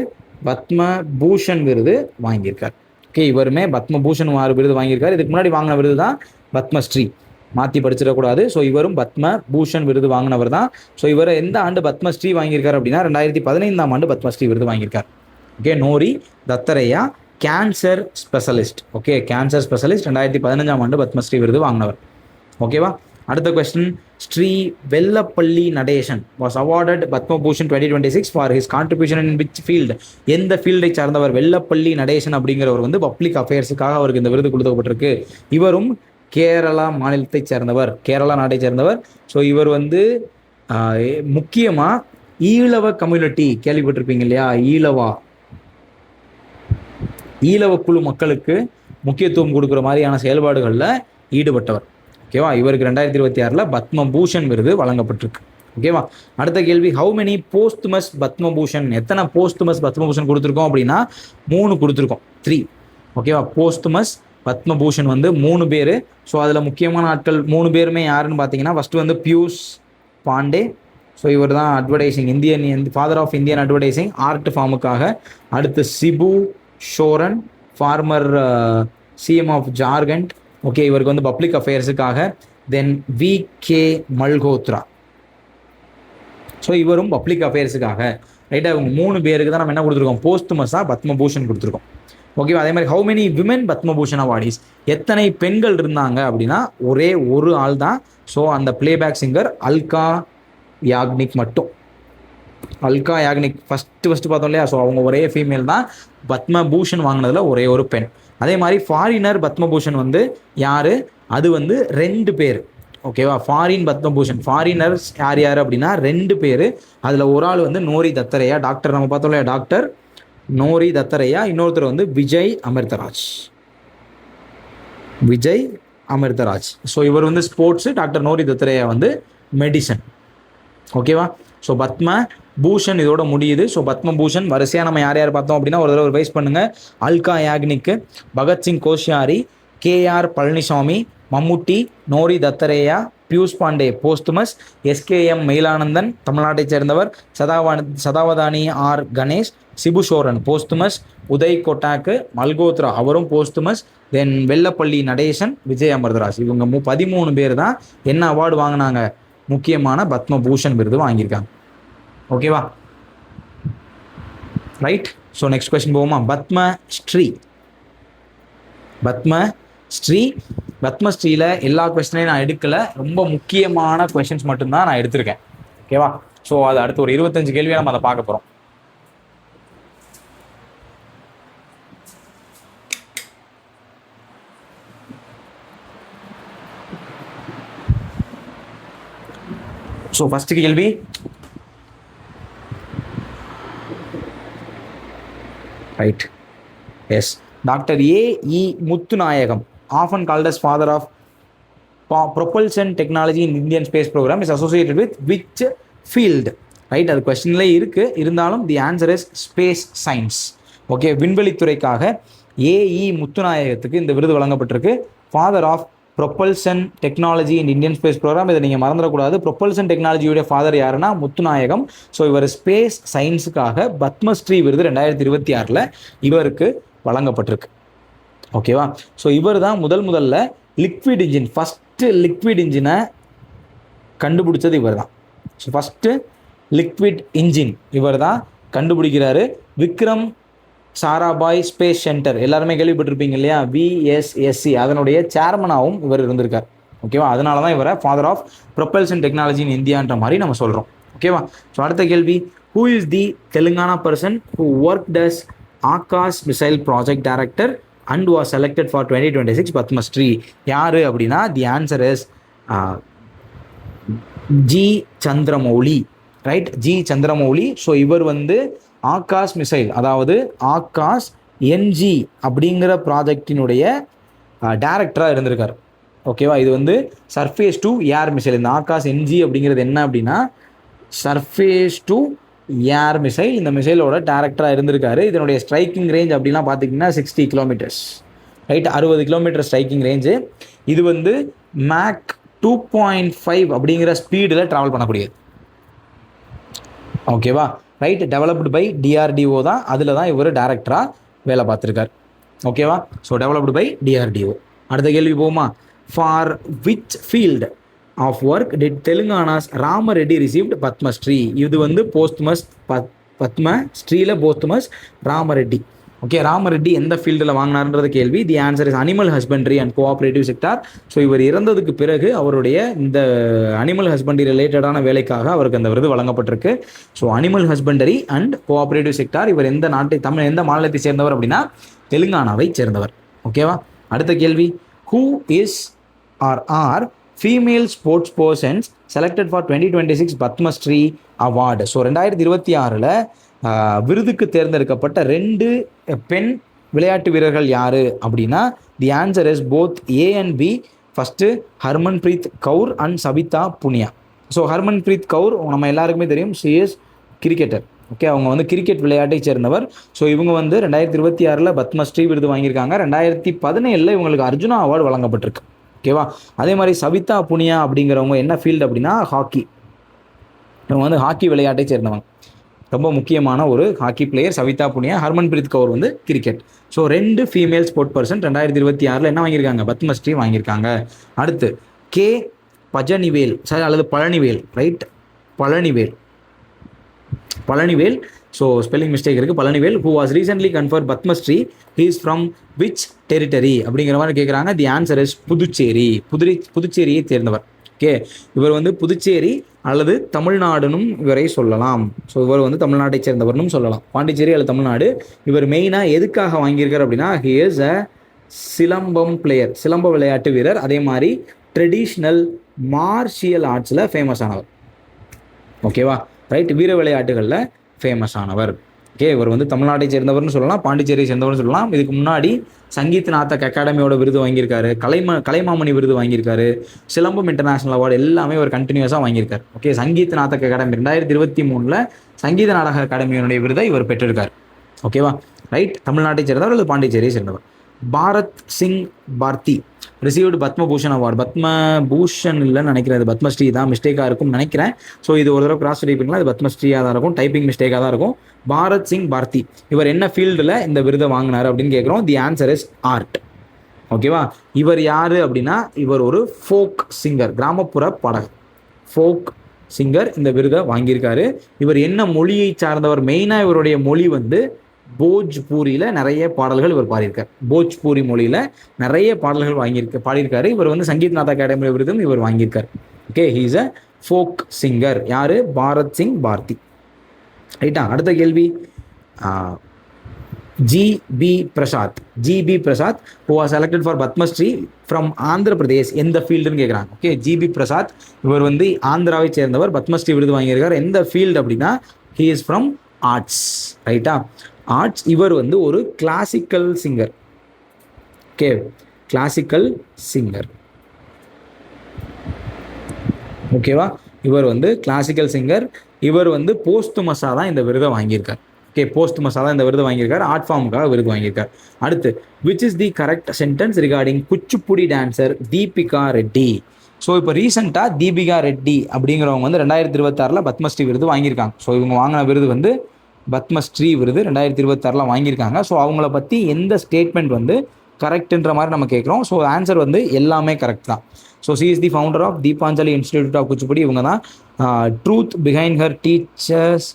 S1: பத்ம பூஷன் விருது வாங்கியிருக்கார். ஓகே, இவருமே பத்ம பூஷன் விருது வாங்கியிருக்காரு. இதுக்கு முன்னாடி வாங்கின விருது தான் பத்மஸ்ரீ, மாற்றி படிச்சிடக்கூடாது. ஸோ இவரும் பத்ம பூஷன் விருது வாங்கினவர் தான். ஸோ இவர் எந்த ஆண்டு பத்மஸ்ரீ வாங்கியிருக்காரு அப்படின்னா 2015ஆம் ஆண்டு பத்மஸ்ரீ விருது வாங்கியிருக்கார். Okay, Nori Dattatreya cancer specialist. Okay, cancer specialist, 2015ஆம் ஆண்டு பத்மஸ்ரீ விருது வாங்கினவர். ஓகேவா, அடுத்த question, Shri Vellappally Natesan was awarded Padma Bhushan 2026 for his contribution in which field. எந்த ஃபீல்டை சார்ந்தவர்? வெல்லப்பள்ளி நடேசன் அப்படிங்கிறவர் வந்து பப்ளிக் அஃபேர்ஸுக்காக அவருக்கு இந்த விருது கொடுக்கப்பட்டிருக்கு. இவரும் கேரளா மாநிலத்தை சேர்ந்தவர், கேரளா நாட்டை சேர்ந்தவர். ஸோ இவர் வந்து முக்கியமாக ஈழவ கம்யூனிட்டி கேள்விப்பட்டிருப்பீங்க இல்லையா, ஈழவ குழு மக்களுக்கு முக்கியத்துவம் கொடுக்குற மாதிரியான செயல்பாடுகளில் ஈடுபட்டவர். ஓகேவா, இவருக்கு 2026 பத்மபூஷன் விருது வழங்கப்பட்டிருக்கு. ஓகேவா, அடுத்த கேள்வி, ஹவு மெனி போஸ்துமஸ் பத்மபூஷன். எத்தனை போஸ்துமஸ் பத்மபூஷன் கொடுத்துருக்கோம் அப்படின்னா 3 கொடுத்துருக்கோம், 3. ஓகேவா, போஸ்துமஸ் பத்மபூஷன் வந்து 3 பேர். ஸோ அதில் முக்கியமான ஆட்கள் 3 பேருமே யாருன்னு பார்த்தீங்கன்னா, ஃபஸ்ட்டு வந்து பியூஷ் பாண்டே. ஸோ இவர் தான் advertising, father of Indian advertising art ஃபார்முக்காக. அடுத்து Shibu Soren, former CM of Jharkhand. Okay, இவருக்கு வந்து பப்ளிக் அஃபேர்ஸுக்காக. Then VK. மல்ஹோத்ரா, ஸோ இவரும் பப்ளிக் அஃபேர்ஸுக்காக. ரைட்டாக இவங்க 3 பேருக்கு தான் நம்ம என்ன கொடுத்துருக்கோம், போஸ்துமஸாக பத்மபூஷன் கொடுத்துருக்கோம். ஓகேவா, அதே மாதிரி how many women Padma Bhushan awardees. எத்தனை பெண்கள் இருந்தாங்க அப்படின்னா ஒரே ஒரு ஆள் தான். ஸோ அந்த பிளேபேக் சிங்கர் அல்கா யாக்னிக் மட்டும். அல்கா யாக்னிக் ஃபஸ்ட்டு பார்த்தோம் இல்லையா. ஸோ அவங்க ஒரே ஃபீமேல் தான். பத்மபூஷன் வாங்கினதில் ஒரே ஒரு பெண். அதே மாதிரி ஃபாரினர் பத்மபூஷன் வந்து யார், அது வந்து 2 பேர். ஓகேவா, ஃபாரின் பத்மபூஷன், ஃபாரினர்ஸ் யார் யார் அப்படின்னா 2 பேர். அதில் ஒரு ஆள் வந்து நோரி தத்தரேயா, டாக்டர் நம்ம பார்த்தோம் இல்லையா, டாக்டர் நோரி தத்தரேயா. இன்னொருத்தர் வந்து விஜய் அமிர்தராஜ். ஸோ இவர் வந்து ஸ்போர்ட்ஸு, டாக்டர் நோரி தத்தரேயா வந்து மெடிசன். ஓகேவா, ஸோ பத்ம பூஷன் இதோட முடியுது. ஸோ பத்மபூஷன் வரிசையாக நம்ம யார் யார் பார்த்தோம் அப்படின்னா ஒரு தடவை ரிவைஸ் பண்ணுங்கள். அல்கா யாக்னிக்கு, பகத்சிங் கோஷ்யாரி, KR பழனிசாமி, மம்முட்டி, நோரி தத்தரேயா, பியூஷ் பாண்டே போஸ்துமஸ், SKM மயிலானந்தன் தமிழ்நாட்டை சேர்ந்தவர், சதாவதானி ஆர் கணேஷ், சிபு சோரன் போஸ்துமஸ், உதய் கொட்டாக்கு, மல்கோத்ரா அவரும் போஸ்துமஸ், தென் வெல்லப்பள்ளி நடேசன், விஜய் அமிர்தராஜ். இவங்க 13 பேர் தான் என்ன அவார்டு வாங்கினாங்க, முக்கியமான பத்மபூஷன் விருது வாங்கியிருக்காங்க. ஓகேவா, ரைட். ஸோ நெக்ஸ்ட் கொஸ்டின் போவோமா. பத்மஸ்ரீயில் எல்லா கொஸ்டினையும் நான் எடுக்கல, ரொம்ப முக்கியமான கொஸ்டின்ஸ் மட்டும்தான் நான் எடுத்திருக்கேன். ஓகேவா, ஸோ அது அடுத்து ஒரு 25 கேள்வியை நம்ம அதை பார்க்க போகிறோம். ஸோ ஃபர்ஸ்ட் கேள்வி, right, yes, doctor A.E. Muthunayagam, often called as father of propulsion technology in Indian space program, is associated with which field? Right, அது கொஸ்டின்லேயே இருக்குது, இருந்தாலும் the answer is space science. Okay, விண்வெளித்துறைக்காக A.E. முத்துநாயகத்துக்கு இந்த விருது வழங்கப்பட்டிருக்கு. Father of propulsion technology in Indian space program. இதை நீங்கள் மறந்துடக்கூடாது. ப்ரொப்பல்சன் டெக்னாலஜியுடைய ஃபாதர் யாருன்னா முத்துநாயகம். ஸோ இவர் ஸ்பேஸ் சயின்ஸுக்காக பத்மஸ்ரீ விருது 2026 இவருக்கு வழங்கப்பட்டிருக்கு. ஓகேவா, ஸோ இவர் தான் முதல்ல லிக்விட் இன்ஜின், ஃபஸ்ட்டு லிக்விட் இன்ஜினை கண்டுபிடிச்சது இவர் தான். ஸோ ஃபஸ்ட்டு லிக்விட் இன்ஜின் இவர் தான் கண்டுபிடிக்கிறாரு. விக்ரம் சாராபாய் ஸ்பேஸ் சென்டர் எல்லாருமே கேள்விப்பட்டிருப்பீங்க இல்லையா, VSSC, அதனுடைய சேர்மனாகவும் இவர் இருந்திருக்கார். ஓகேவா, அதனால தான் இவரை father of propulsion technology in இந்தியான்ற மாதிரி நம்ம சொல்கிறோம். ஓகேவா? ஸோ அடுத்த கேள்வி, who is the Telangana person who work as Akash missile project director and was selected for 2026 Padma Shri? யாரு அப்படின்னா the answer is G Chandramouli, right? G Chandramouli. So இவர் வந்து ஆகாஷ் மிசைல், அதாவது ஆகாஷ் என்ஜி அப்படிங்கிற ப்ராஜெக்டினுடைய டைரக்டராக இருந்திருக்கார். ஓகேவா? இது வந்து சர்ஃபேஸ் டு ஏர் மிசைல். இந்த ஆகாஷ் என்ஜி அப்படிங்கிறது என்ன அப்படின்னா சர்ஃபேஸ் டு ஏர் மிசைல். இந்த மிசைலோட டைரக்டராக இருந்திருக்காரு. இதனுடைய ஸ்ட்ரைக்கிங் ரேஞ்ச் அப்படின்னா பார்த்தீங்கன்னா 60 kilometres, right? 60 kilometre striking range. இது வந்து மேக் 2.5 அப்படிங்கிற ஸ்பீடில் ட்ராவல் பண்ணக்கூடியது. ஓகேவா? ரைட்? டெவலப்டு பை டிஆர்டிஓ தான். அதில் தான் இவர் டைரக்டராக வேலை பார்த்துருக்கார். ஓகேவா? So developed by DRDO. அடுத்த கேள்வி போகுமா? For which field of work did Telangana's Ramareddy received Padmashri? இது வந்து போஸ்ட்மஸ் பத்மஸ்ரீல போஸ்ட்மஸ் ராமரெட்டி. ஓகே, ராமரெட்டி எந்த ஃபீல்டில் வாங்கினார்ன்றது கேள்வி. The answer is animal husbandry and cooperative sector. So இவர் இறந்ததுக்கு பிறகு அவருடைய இந்த அனிமல் ஹஸ்பண்ட்ரி ரிலேட்டடான வேலைக்காக அவருக்கு அந்த விருது வழங்கப்பட்டிருக்கு. So animal husbandry and cooperative sector. இவர் எந்த எந்த மாநிலத்தை சேர்ந்தவர் அப்படின்னா தெலுங்கானாவை சேர்ந்தவர். ஓகேவா? அடுத்த கேள்வி, who is are female sports persons selected for 2026 Padma Shri award? So 2026 விருதுக்கு தேர்ந்தெடுக்கப்பட்ட 2 பெண் விளையாட்டு வீரர்கள் யார் அப்படின்னா the answer is both A and B. First Harmanpreet Kaur and Savita Punia. So Harmanpreet Kaur நம்ம எல்லாருக்குமே தெரியும், ஷி இஸ் கிரிக்கெட்டர். ஓகே, அவங்க வந்து கிரிக்கெட் விளையாட்டை சேர்ந்தவர். ஸோ இவங்க வந்து 2026 பத்மஸ்ரீ விருது வாங்கியிருக்காங்க. 2017 இவங்களுக்கு அர்ஜுனா அவார்டு வழங்கப்பட்டிருக்கு. ஓகேவா? அதே மாதிரி சபிதா புனியா அப்படிங்கிறவங்க என்ன ஃபீல்டு அப்படின்னா ஹாக்கி. இவங்க வந்து ஹாக்கி விளையாட்டை சேர்ந்தவங்க. ரொம்ப முக்கியமான ஒரு ஹாக்கி பிளேயர் சவிதா புனியா. ஹர்மன்பிரீத் கவுர் வந்து cricket. So 2 female sport person 2026 என்ன வாங்கியிருக்காங்க? பத்மஸ்ரீ வாங்கியிருக்காங்க. அடுத்து கே பஜனிவேல் அல்லது Palanivel, right? Palanivel. So spelling mistake இருக்குது. Palanivel who was recently conferred Padmashri, he is from which territory அப்படிங்கிற மாதிரி கேட்குறாங்க. The answer is Puducherry. புதுச்சேரியை சேர்ந்தவர். ஓகே, இவர் வந்து புதுச்சேரி அல்லது தமிழ்நாடுனும் இவரை சொல்லலாம். ஸோ இவர் வந்து தமிழ்நாட்டை சேர்ந்தவர்னும் சொல்லலாம், பாண்டிச்சேரி அல்லது தமிழ்நாடு. இவர் மெயினாக எதுக்காக வாங்கியிருக்கார் அப்படின்னா he is a silambam player, சிலம்ப விளையாட்டு வீரர். அதே மாதிரி ட்ரெடிஷ்னல் மார்ஷியல் ஆர்ட்ஸில் ஃபேமஸ் ஆனவர். ஓகேவா? ரைட்? வீர விளையாட்டுகளில் ஃபேமஸ் ஆனவர். ஓகே, இவர் வந்து தமிழ்நாட்டை சேர்ந்தவர்னு சொல்லலாம், பாண்டிச்சேரியை சேர்ந்தவர்னு சொல்லலாம். இதுக்கு முன்னாடி சங்கீத் நாத்தக் அகாடமியோட விருது வாங்கியிருக்காரு, கலைமாமணி விருது வாங்கியிருக்காரு, சிலம்பம் இன்டர்நேஷனல் அவார்டு எல்லாமே இவர் கண்டினியூஸாக வாங்கியிருக்காரு. ஓகே, சங்கீத் நாத்தக் அகாடமி 2023 சங்கீத நாடக அகாடமியினுடைய விருதை இவர் பெற்றிருக்கார். ஓகேவா? ரைட்? தமிழ்நாட்டை சேர்ந்தவர் அல்லது பாண்டிச்சேரியை சேர்ந்தவர். பாரத் சிங் பார்த்தி ரிசீவ்டு பத்மபூஷன் அவார்டு. பத்மபூஷன் இல்லைன்னு நினைக்கிறேன், பத்மஸ்ரீ தான், மிஸ்டேக்காக இருக்கும்னு நினைக்கிறேன். ஸோ இது ஒரு தடவை கிராஸ் டைப்பிங்லாம் இது பத்மஸ்ரீயாக தான் இருக்கும், டைப்பிங் மிஸ்டேக்காக தான் இருக்கும். பாரத் சிங் பார்த்தி இவர் என்ன ஃபீல்டில் இந்த விருதை வாங்கினார் அப்படின்னு கேட்குறோம். The answer is art. ஓகேவா? இவர் யார் அப்படின்னா இவர் ஒரு ஃபோக் சிங்கர், கிராமப்புற பாடகர், ஃபோக் சிங்கர். இந்த விருதை வாங்கியிருக்காரு. இவர் என்ன மொழியை சார்ந்தவர்? மெயினாக இவருடைய மொழி வந்து போஜ்பூரியில் நிறைய பாடல்கள் இவர் பாடியிருக்கார். போஜ்பூரி மொழியில் நிறைய பாடல்கள் பாடியிருக்காரு. இவர் வந்து சங்கீத் நாத் அகாடமி விருதும் இவர் வாங்கியிருக்கார். Okay, he is a folk singer. யார்? பாரத் சிங் பார்த்தி. ரைட்டா? அடுத்த கேள்வி, GP Prasad who was selected for Padmashri from Andhra Pradesh எந்த ஃபீல்டுன்னு கேட்குறாங்க. ஓகே, ஜிபி பிரசாத் இவர் வந்து ஆந்திராவை சேர்ந்தவர், பத்மஸ்ரீ விருது வாங்கியிருக்கார். எந்த ஃபீல்டு அப்படின்னா ஹீ இஸ் ஃப்ரம் ஆர்ட்ஸ். ரைட்டா? ஆர்ட்ஸ். இவர் வந்து ஒரு classical singer. Okay, classical singer. ஓகேவா? இவர் வந்து கிளாசிக்கல் சிங்கர். இவர் வந்து போஸ்ட்மஸாக தான் இந்த விருதை வாங்கியிருக்கார். ஓகே, போஸ்ட்மஸாக தான் இந்த விருது வாங்கியிருக்கார், ஆர்ட் ஃபார்முக்காக விருது வாங்கியிருக்கார். அடுத்து, which is the correct sentence regarding Kuchipudi dancer Deepika Reddy? So இப்போ ரீசெண்டாக தீபிகா ரெட்டி அப்படிங்கிறவங்க வந்து 2026 பத்மஸ்ரீ விருது வாங்கியிருக்காங்க. ஸோ இவங்க வாங்கின விருது வந்து பத்மஸ்ரீ விருது 2026 வாங்கியிருக்காங்க. ஸோ அவங்கள பற்றி எந்த ஸ்டேட்மெண்ட் வந்து கரெக்டுன்ற மாதிரி நம்ம கேட்குறோம். ஸோ ஆன்சர் வந்து எல்லாமே கரெக்ட் தான். So she is the founder of Deepanjali institute of Kuchipudi. இவங்க தான் truth behind her teachers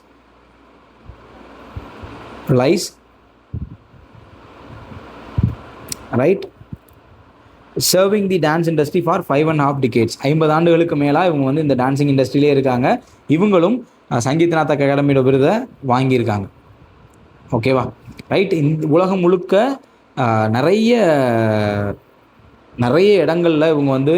S1: lies, right? Serving the dance industry for 5.5 decades. 50 ஆண்டுகளுக்கு மேலாக இவங்க வந்து இந்த டான்ஸிங் இண்டஸ்ட்ரியிலே இருக்காங்க. இவங்களும் சங்கீத் நாத் அகாடமியோட விருதை வாங்கியிருக்காங்க. ஓகேவா, ரைட். இந்த உலகம் முழுக்க நிறைய இடங்களில் இவங்க வந்து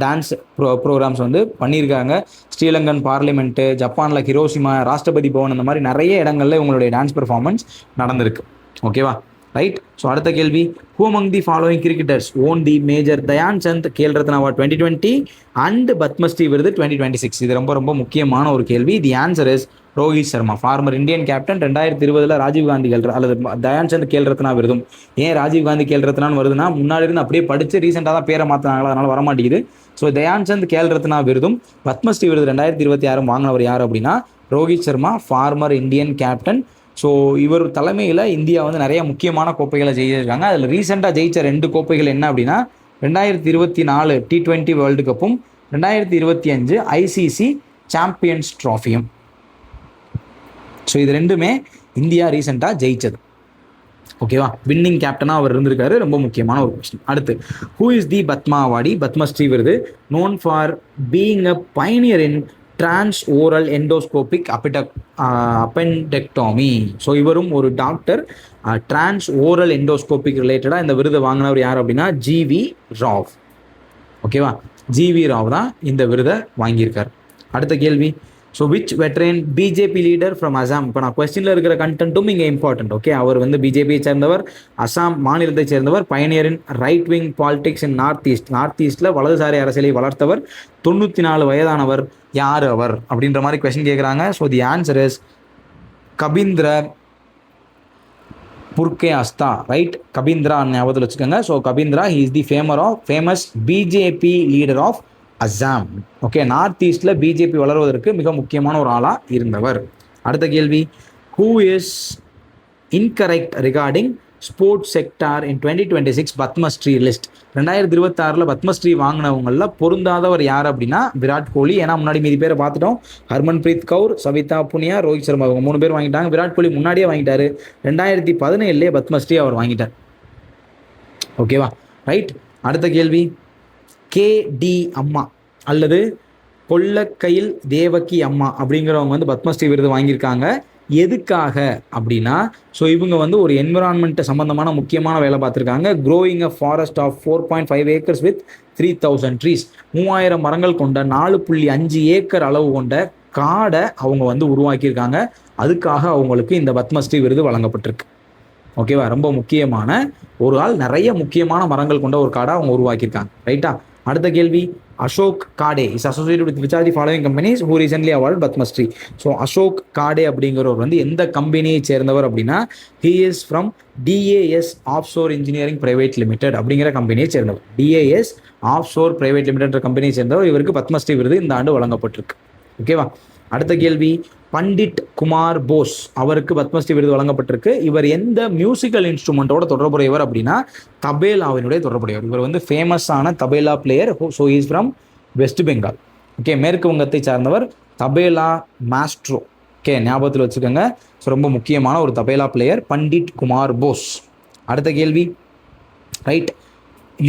S1: டான்ஸ் ப்ரோக்ராம்ஸ் வந்து பண்ணியிருக்காங்க. ஸ்ரீலங்கன் பார்லிமெண்ட்டு, ஜப்பானில் ஹிரோஷிமா, ராஷ்டிரபதி பவன், இந்த மாதிரி நிறைய இடங்களில் இவங்களுடைய டான்ஸ் பெர்ஃபார்மன்ஸ் நடந்திருக்கு. ஓகேவா, ரைட். ஸோ அடுத்த கேள்வி, who among the following cricketers won the major Dhyan Chand Khel Ratna award 2020 and Padma Shri விருது 2026? இது ரொம்ப ரொம்ப முக்கியமான ஒரு கேள்வி. The answer is Rohit Sharma, former Indian captain. 2020 Rajiv Gandhi அல்லது தயான் சந்த் கேல் ரத்னா விருதும். ஏன் ராஜீவ்காந்தி கேல் ரத்னான்னு வருதுன்னா, முன்னாடி இருந்து அப்படியே படித்து ரீசெண்டாக தான் பேரை மாற்றினாங்களா, அதனால் வரமாட்டேங்குது. ஸோ தயான் சந்த் கேல் ரத்னா விருதும் பத்மஸ்ரீ விருது 2026 வாங்கினவர் யார் அப்படின்னா Rohit Sharma, former Indian captain. So இவர் தலைமையில் இந்தியா வந்து நிறைய முக்கியமான கோப்பைகளை ஜெயிச்சிருக்காங்க. அதில் ரீசெண்டாக ஜெயித்த 2 கோப்பைகள் என்ன அப்படின்னா 2024 T20 வேர்ல்டு கப்பும் 2025 ICC சாம்பியன்ஸ் ட்ராஃபியும். ஸோ இது ரெண்டுமே இந்தியா ரீசெண்டாக ஜெயிச்சது. ஓகேவா, வின்னிங் கேப்டனாக அவர் இருந்திருக்காரு. ரொம்ப முக்கியமான ஒரு கொஸ்டின். அடுத்து, who is the Padma awardee? Padmashri விருது known for being a pioneer in trans oral endoscopic appendectomy. So இவரும் ஒரு டாக்டர். டிரான்ஸ் ஓரல் எண்டோஸ்கோபிக் ரிலேட்டடாக இந்த விருதை வாங்கினவர் யார் அப்படின்னா ஜிவி ராவ். ஓகேவா, ஜிவி ராவ் தான் இந்த விருதை வாங்கியிருக்கார். அடுத்த கேள்வி, so which veteran BJP leader from Assam? இப்போ நான் கொஸ்டினில் இருக்கிற கண்டென்ட்டும் இங்கே இம்பார்ட்டன்ட். ஓகே, அவர் வந்து பிஜேபியை சேர்ந்தவர், அசாம் மாநிலத்தை சேர்ந்தவர், pioneer in right wing politics in north ஈஸ்டில் வலதுசாரி அரசியலை வளர்த்தவர், 94 வயதானவர். யார் அவர் அப்படின்ற மாதிரி கொஸ்டின் கேட்குறாங்க. So the answer is Kabindra Purkayastha, right. Kabindra ஞாபகத்தில் வச்சுக்கோங்க. So Kabindra, he is the famous BJP leader of Assam. Okay, north ஈஸ்டில் பிஜேபி வளர்வதற்கு மிக முக்கியமான ஒரு ஆளாக இருந்தவர். அடுத்த கேள்வி, who is incorrect regarding sports sector in 2026 Padmashri list? 2026 Padmashri வாங்கினவங்களில் பொருந்தாதவர் யார் அப்படின்னா விராட் கோலி. ஏன்னா முன்னாடி மீதி பேரை பார்த்துட்டோம். ஹர்மன்பிரீத் கவுர், சவிதா புனியா, ரோஹித் சர்மா, இவங்க 3 பேர் வாங்கிட்டாங்க. விராட் கோலி முன்னாடியே வாங்கிட்டாரு. 2017 பத்மஸ்ரீ அவர் வாங்கிட்டார். ஓகேவா, ரைட். அடுத்த கேள்வி, KD அம்மா அல்லது கொல்லக்கையில் தேவகி அம்மா அப்படிங்கிறவங்க வந்து பத்மஸ்ரீ விருது வாங்கியிருக்காங்க. எதுக்காக அப்படின்னா, ஸோ இவங்க வந்து ஒரு என்விரான்மெண்ட் சம்பந்தமான முக்கியமான வேலை பார்த்துருக்காங்க. Growing a forest of 4.5 acres with 3000 trees. 3000 மரங்கள் கொண்ட 4.5 ஏக்கர் அளவு கொண்ட காடை அவங்க வந்து உருவாக்கியிருக்காங்க. அதுக்காக அவங்களுக்கு இந்த பத்மஸ்ரீ விருது வழங்கப்பட்டிருக்கு. ஓகேவா, ரொம்ப முக்கியமான ஒரு ஆள். நிறைய முக்கியமான மரங்கள் கொண்ட ஒரு காடை அவங்க உருவாக்கியிருக்காங்க. ரைட்டா. அடுத்த கேள்வி, Ashok Khade is associated with which are the following companies who recently award Padma Shri? So Ashok Khade அப்படிங்கிறவர் வந்து எந்த கம்பெனியை சேர்ந்தவர் அப்படின்னா he is from DAS offshore engineering private limited அப்படிங்கிற கம்பெனியை சேர்ந்தவர். DAS ஆஃப்ஷோர் பிரைவேட் லிமிடெட் கம்பெனியை சேர்ந்தவர். இவருக்கு பத்மஸ்ரீ விருது இந்த ஆண்டு வழங்கப்பட்டிருக்கு. ஓகேவா. அடுத்த கேள்வி, பண்டிட் குமார் போஸ் அவருக்கு பத்மஸ்ரீ விருது வழங்கப்பட்டிருக்கு. இவர் எந்த மியூசிக்கல் இன்ஸ்ட்ருமெண்ட்டோட தொடர்புடையவர் அப்படின்னா தபேலாவினுடைய தொடர்புடையவர். இவர் வந்து ஃபேமஸான tabla player. So is from west Bengal. Okay, மேற்கு வங்கத்தை சார்ந்தவர். தபேலா மாஸ்ட்ரோ. ஓகே, ஞாபகத்தில் வச்சுக்கோங்க. ஸோ ரொம்ப முக்கியமான ஒரு தபேலா பிளேயர் பண்டிட் குமார் போஸ். அடுத்த கேள்வி, ரைட்.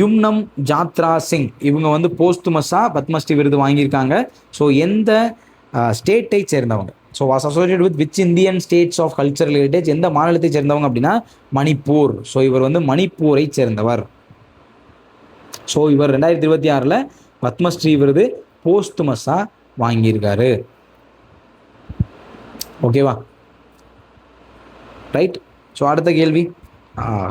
S1: யும்னம் ஜாத்ரா சிங் இவங்க வந்து போஸ்துமஸாக பத்மஸ்ரீ விருது வாங்கியிருக்காங்க. ஸோ எந்த ஸ்டேட்டை சேர்ந்தவங்க? So was associate with which Indian states of cultural heritage? எந்த மாநிலத்தை சேர்ந்தவங்க அப்படின்னா மணிப்பூர். ஸோ இவர் வந்து மணிப்பூரை சேர்ந்தவர். ஸோ இவர் 2026 பத்மஸ்ரீ விருது போஸ்துமஸாக வாங்கியிருக்காரு. ஓகேவா, ரைட். ஸோ அடுத்த கேள்வி,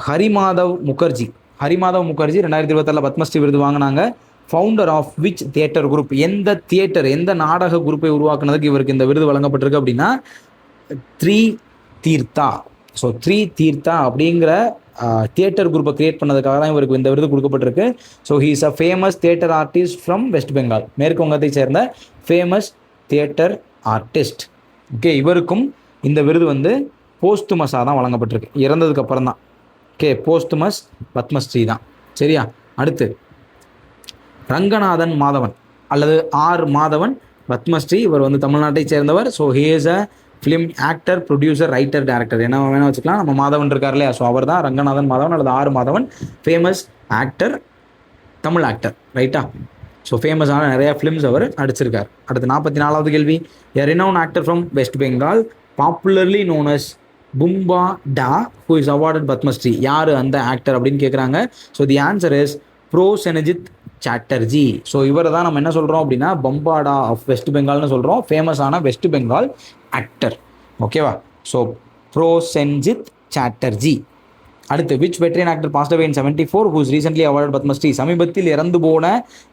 S1: ஹரிமாதவ் முகர்ஜி 2026 பத்மஸ்ரீ விருது வாங்கினாங்க. Founder of which theatre group? எந்த நாடக குரூப்பை உருவாக்குனதுக்கு இவருக்கு இந்த விருது வழங்கப்பட்டிருக்கு அப்படின்னா 3 தீர்த்தா. ஸோ 3 தீர்த்தா அப்படிங்கிற தியேட்டர் குரூப்பை கிரியேட் பண்ணதுக்காக தான் இவருக்கு இந்த விருது கொடுக்கப்பட்டிருக்கு. So he is a famous theatre artist from west Bengal. மேற்கு வங்கத்தை சேர்ந்த ஃபேமஸ் தியேட்டர் ஆர்டிஸ்ட். ஓகே, இவருக்கும் இந்த விருது வந்து போஸ்துமஸாக தான் வழங்கப்பட்டிருக்கு, இறந்ததுக்கு அப்புறம் தான். ஓகே, போஸ்துமஸ் பத்மஸ்ரீ தான். சரியா. அடுத்து, ரங்கநாதன் மாதவன் அல்லது R மாதவன் பத்மஸ்ரீ. இவர் வந்து தமிழ்நாட்டை சேர்ந்தவர். So he is a film actor, producer, writer, director, என்ன வேணால் வச்சுக்கலாம். நம்ம மாதவன் இருக்கார் இல்லையா, ஸோ அவர் தான் ரங்கநாதன் மாதவன் அல்லது R Madhavan. Famous actor, Tamil actor, ரைட்டா? ஸோ ஃபேமஸான நிறைய ஃபிலிம்ஸ் அவர் நடிச்சிருக்கார். அடுத்து 44வது கேள்வி, a renowned actor from west Bengal popularly known as Bumba da who is awarded Padmashri. யார் அந்த ஆக்டர் அப்படின்னு கேட்குறாங்க. So the answer is Prosenjit Chatterjee. So இவரை தான் நம்ம என்ன சொல்கிறோம் அப்படின்னா பம்பாடா ஆஃப் வெஸ்ட் பெங்கால்னு சொல்கிறோம், ஃபேமஸான வெஸ்ட் பெங்கால் ஆக்டர். ஓகேவா? ஸோ ப்ரோசென்ஜித் சாட்டர்ஜி. அடுத்து, which veteran actor passed away in 74 whose recently award Padmashri. சமீபத்தில் இறந்து போன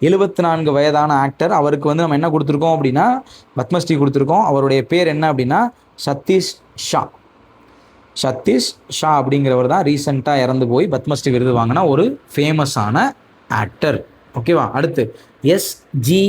S1: 74 வயதான ஆக்டர், அவருக்கு வந்து நம்ம என்ன கொடுத்துருக்கோம் அப்படின்னா பத்மஸ்ரீ கொடுத்துருக்கோம். அவருடைய பேர் என்ன அப்படின்னா சதீஷ் ஷா. சதீஷ் ஷா அப்படிங்கிறவர் தான் ரீசெண்டாக இறந்து போய் பத்மஸ்ரீ விருது வாங்கின ஒரு ஃபேமஸான ஆக்டர். ஓகேவா? அடுத்து, SG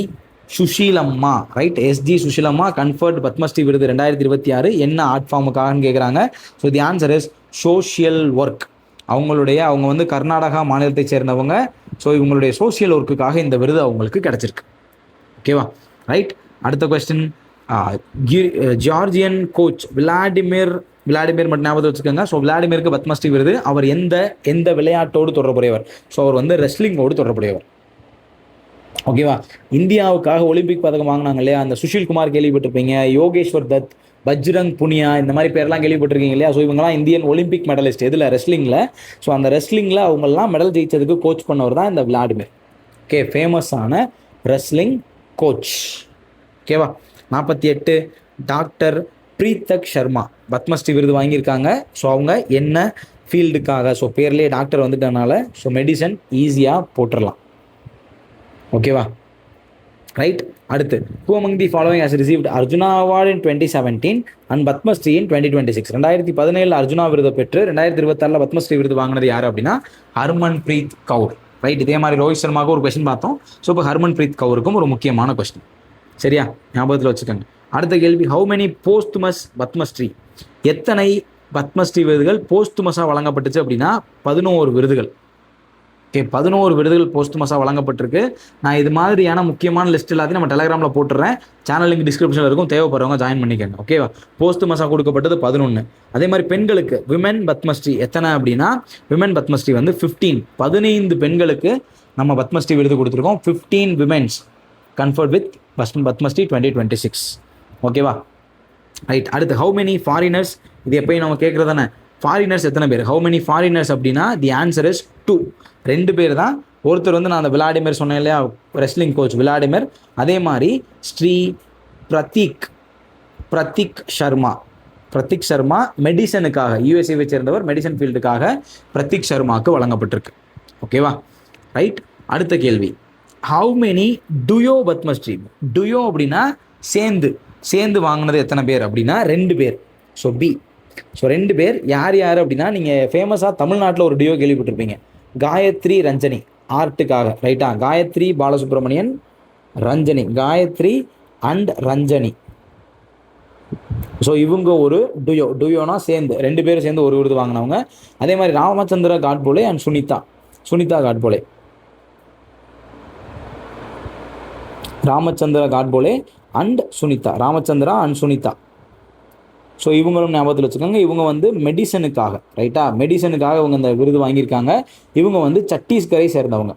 S1: Sushilamma, right? SG Sushilamma conferred Padmashri விருது 2026 என்ன ஆர்ட் ஃபார்முக்காகன்னு கேட்குறாங்க. So the answer is social work. அவங்க வந்து கர்நாடகா மாநிலத்தை சேர்ந்தவங்க. ஸோ இவங்களுடைய சோஷியல் ஒர்க்குக்காக இந்த விருது அவங்களுக்கு கிடச்சிருக்கு. ஓகேவா? ரைட். அடுத்த கொஸ்டின், ஜார்ஜியன் கோச் விளாடிமிர் மட்டும் ஞாபகம் வச்சுக்கோங்க. ஸோ விளாடிமிருக்கு பத்மஸ்ரீ விருது. அவர் எந்த விளையாட்டோடு தொடர்புடையவர்? ஸோ அவர் வந்து ரெஸ்லிங்கோடு தொடர்புடையவர். ஓகேவா? இந்தியாவுக்காக ஒலிம்பிக் பதக்கம் வாங்கினாங்க இல்லையா, அந்த சுஷில் குமார் கேள்விப்பட்டிருப்பீங்க, யோகேஸ்வர் தத், பஜ்ரங் புனியா, இந்த மாதிரி பேர்லாம் கேள்விப்பட்டிருக்கீங்க இல்லையா. ஸோ இவங்கலாம் இந்தியன் ஒலிம்பிக் மெடலிஸ்ட். இதில் ரெஸ்லிங்கில். ஸோ அந்த ரெஸ்லிங்கில் அவங்கெல்லாம் மெடல் ஜெயிச்சதுக்கு கோச் பண்ணவர் தான் இந்த விளாடிமிர். ஓகே, ஃபேமஸான ரெஸ்லிங் கோச். ஓகேவா? 48, டாக்டர் பிரீத்தக் சர்மா பத்மஸ்ரீ விருது வாங்கியிருக்காங்க. ஸோ அவங்க என்ன ஃபீல்டுக்காக? ஸோ பேர்லேயே டாக்டர் வந்துட்டனால ஸோ மெடிசன் ஈஸியாக போட்டுடலாம். ஓகேவா? ரைட். அடுத்து, who among the following has received Arjuna award in 2017 and Padmashri in 2026? 2017 Arjuna விருதை பெற்று 2026 பத்மஸ்ரீ விருது வாங்கினது யார் அப்படின்னா ஹர்மன் பிரீத் கவுர். ரைட். இதே மாதிரி ரோஹித் சர்மாவுக்கு ஒரு கொஸ்டின் பார்த்தோம். ஸோ இப்போ ஹர்மன் பிரீத் கவுருக்கும் ஒரு முக்கியமான கொஸ்டின். சரியா? ஞாபகத்தில் வச்சுக்கோங்க. அடுத்த கேள்வி, ஹவு மெனி போஸ்துமஸ் பத்மஸ்ரீ? எத்தனை பத்மஸ்ரீ விருதுகள் போஸ்துமஸாக வழங்கப்பட்டுச்சு அப்படின்னா 11 விருதுகள். ஓகே, 11 விருதுகள் போஸ்துமஸாக வழங்கப்பட்டிருக்கு. நான் இது மாதிரியான முக்கியமான லிஸ்ட் எல்லாத்தையும் நம்ம டெலிகிராமில் போட்டுறேன். சேனல் லிங்க் டிஸ்கிரிப்ஷனில் இருக்கும், தேவைப்படுறவங்க ஜாயின் பண்ணிக்கோங்க. ஓகேவா? போஸ்துமஸாக கொடுக்கப்பட்டது 11. அதே மாதிரி பெண்களுக்கு விமன் பத்மஸ்ரீ எத்தனை அப்படின்னா விமன் பத்மஸ்ரீ வந்து 15 பெண்களுக்கு நம்ம பத்மஸ்ரீ விருது கொடுத்துருக்கோம். 15 விமென்ஸ் கன்ஃபர்ட் வித் பத்மஸ்ரீ 2026. ஓகேவா? ரைட். அடுத்து, ஹவு மெனி ஃபாரினர்ஸ்? இது எப்பயும் நம்ம கேட்குறது தானே, ஃபாரினர்ஸ் எத்தனை பேர்? ஹவு மெனி ஃபாரினர்ஸ் அப்படின்னா தி ஆன்சர் இஸ் 2. 2 பேர் தான். ஒருத்தர் வந்து நான் அந்த விளாடிமிர் சொன்னேன் இல்லையா, ரெஸ்லிங் கோச் விளாடிமிர். அதே மாதிரி ஸ்ரீ பிரதீக் சர்மா மெடிசனுக்காக, யூஎஸ்ஏவை சேர்ந்தவர், மெடிசன் ஃபீல்டுக்காக பிரதீக் சர்மாவுக்கு வழங்கப்பட்டிருக்கு. ஓகேவா? ரைட். அடுத்த கேள்வி, how many duo Padmashri? Duo அப்படின்னா சேர்ந்து வாங்கினது எத்தனை பேர் அப்படின்னா 2 பேர். So B. ஸோ 2 பேர். யார் அப்படின்னா நீங்கள் ஃபேமஸாக தமிழ்நாட்டில் ஒரு டியோ கேள்விப்பட்டிருப்பீங்க, காயத்ரி ரஞ்சனி ஆர்ட்டுக்காக. ரைட்டா? காயத்ரி பாலசுப்ரமணியன், ரஞ்சனி, காயத்ரி அண்ட் ரஞ்சனி. ஸோ இவங்க ஒரு டுயோனா சேர்ந்து 2 பேரும் சேர்ந்து ஒரு விருது வாங்கினவங்க. அதே மாதிரி Ramachandra Godbole and Sunita Godbole. Ramachandra Godbole and Sunita. So இவங்களும் ஞாபகத்தில் வச்சுக்கோங்க. இவங்க வந்து மெடிசனுக்காக, ரைட்டா, மெடிசனுக்காக இவங்க இந்த விருது வாங்கியிருக்காங்க. இவங்க வந்து சத்தீஸ்கரை சேர்ந்தவங்க.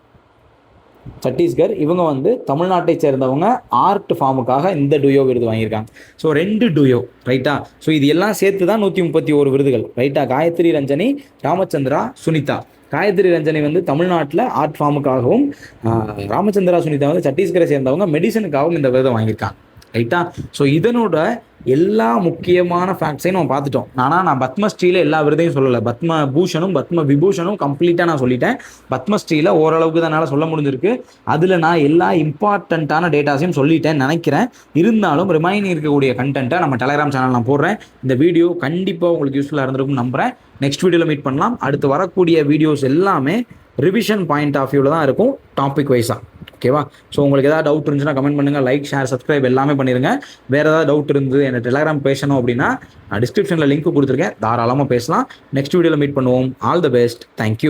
S1: இவங்க வந்து தமிழ்நாட்டை சேர்ந்தவங்க. ஆர்ட் ஃபார்முக்காக இந்த டுயோ விருது வாங்கியிருக்காங்க. ஸோ 2 டுயோ, ரைட்டா. ஸோ இது எல்லாம் சேர்த்து தான் 131 விருதுகள், ரைட்டா. காயத்ரி ரஞ்சனி, ராமச்சந்திரா, சுனிதா. காயத்ரி ரஞ்சனி வந்து தமிழ்நாட்டில் ஆர்ட் ஃபார்முக்காகவும், ராமச்சந்திரா சுனிதா வந்து சத்தீஸ்கரை சேர்ந்தவங்க, மெடிசனுக்காகவும் இந்த விருதை வாங்கியிருக்காங்க. ரைட்டா? ஸோ இதனோட எல்லா முக்கியமான ஃபேக்ட்ஸையும் நம்ம பார்த்துட்டோம். ஆனால் நான் பத்மஸ்ரீல எல்லா விருதையும் சொல்லலை. பத்ம விபூஷனும் கம்ப்ளீட்டாக நான் சொல்லிட்டேன். பத்மஸ்ரீல ஓரளவுக்கு தான் என்னால் சொல்ல முடிஞ்சிருக்கு. அதில் நான் எல்லா இம்பார்ட்டண்ட்டான டேட்டாஸையும் சொல்லிட்டேன்னு நினைக்கிறேன். இருந்தாலும் ரிமைனிங் இருக்கக்கூடிய கண்டென்ட்டை நம்ம டெலிகிராம் சேனல் நான் போடுறேன். இந்த வீடியோ கண்டிப்பாக உங்களுக்கு யூஸ்ஃபுல்லாக இருந்திருக்கும் நம்புகிறேன். நெக்ஸ்ட் வீடியோவில் மீட் பண்ணலாம். அடுத்து வரக்கூடிய வீடியோஸ் எல்லாமே ரிவிஷன் பாயிண்ட் ஆஃப் வியூவில் தான் இருக்கும், டாபிக் வைஸாக. ஓகேவா? ஸோ உங்களுக்கு ஏதாவது டவுட் இருந்துச்சுன்னா கமெண்ட் பண்ணுங்கள். லைக், ஷேர், சப்ஸ்கிரைப் எல்லாமே பண்ணிடுங்க. வேறு ஏதாவது டவுட் இருந்து என்ன டெலிகிராம் பேசணும் அப்படின்னா நான் டிஸ்கிரிப்ஷனில் லிங்க் கொடுத்துருக்கேன், தாராளமாக பேசலாம். நெக்ஸ்ட் வீடியோவில் மீட் பண்ணுவோம். All the best. தேங்க்யூ.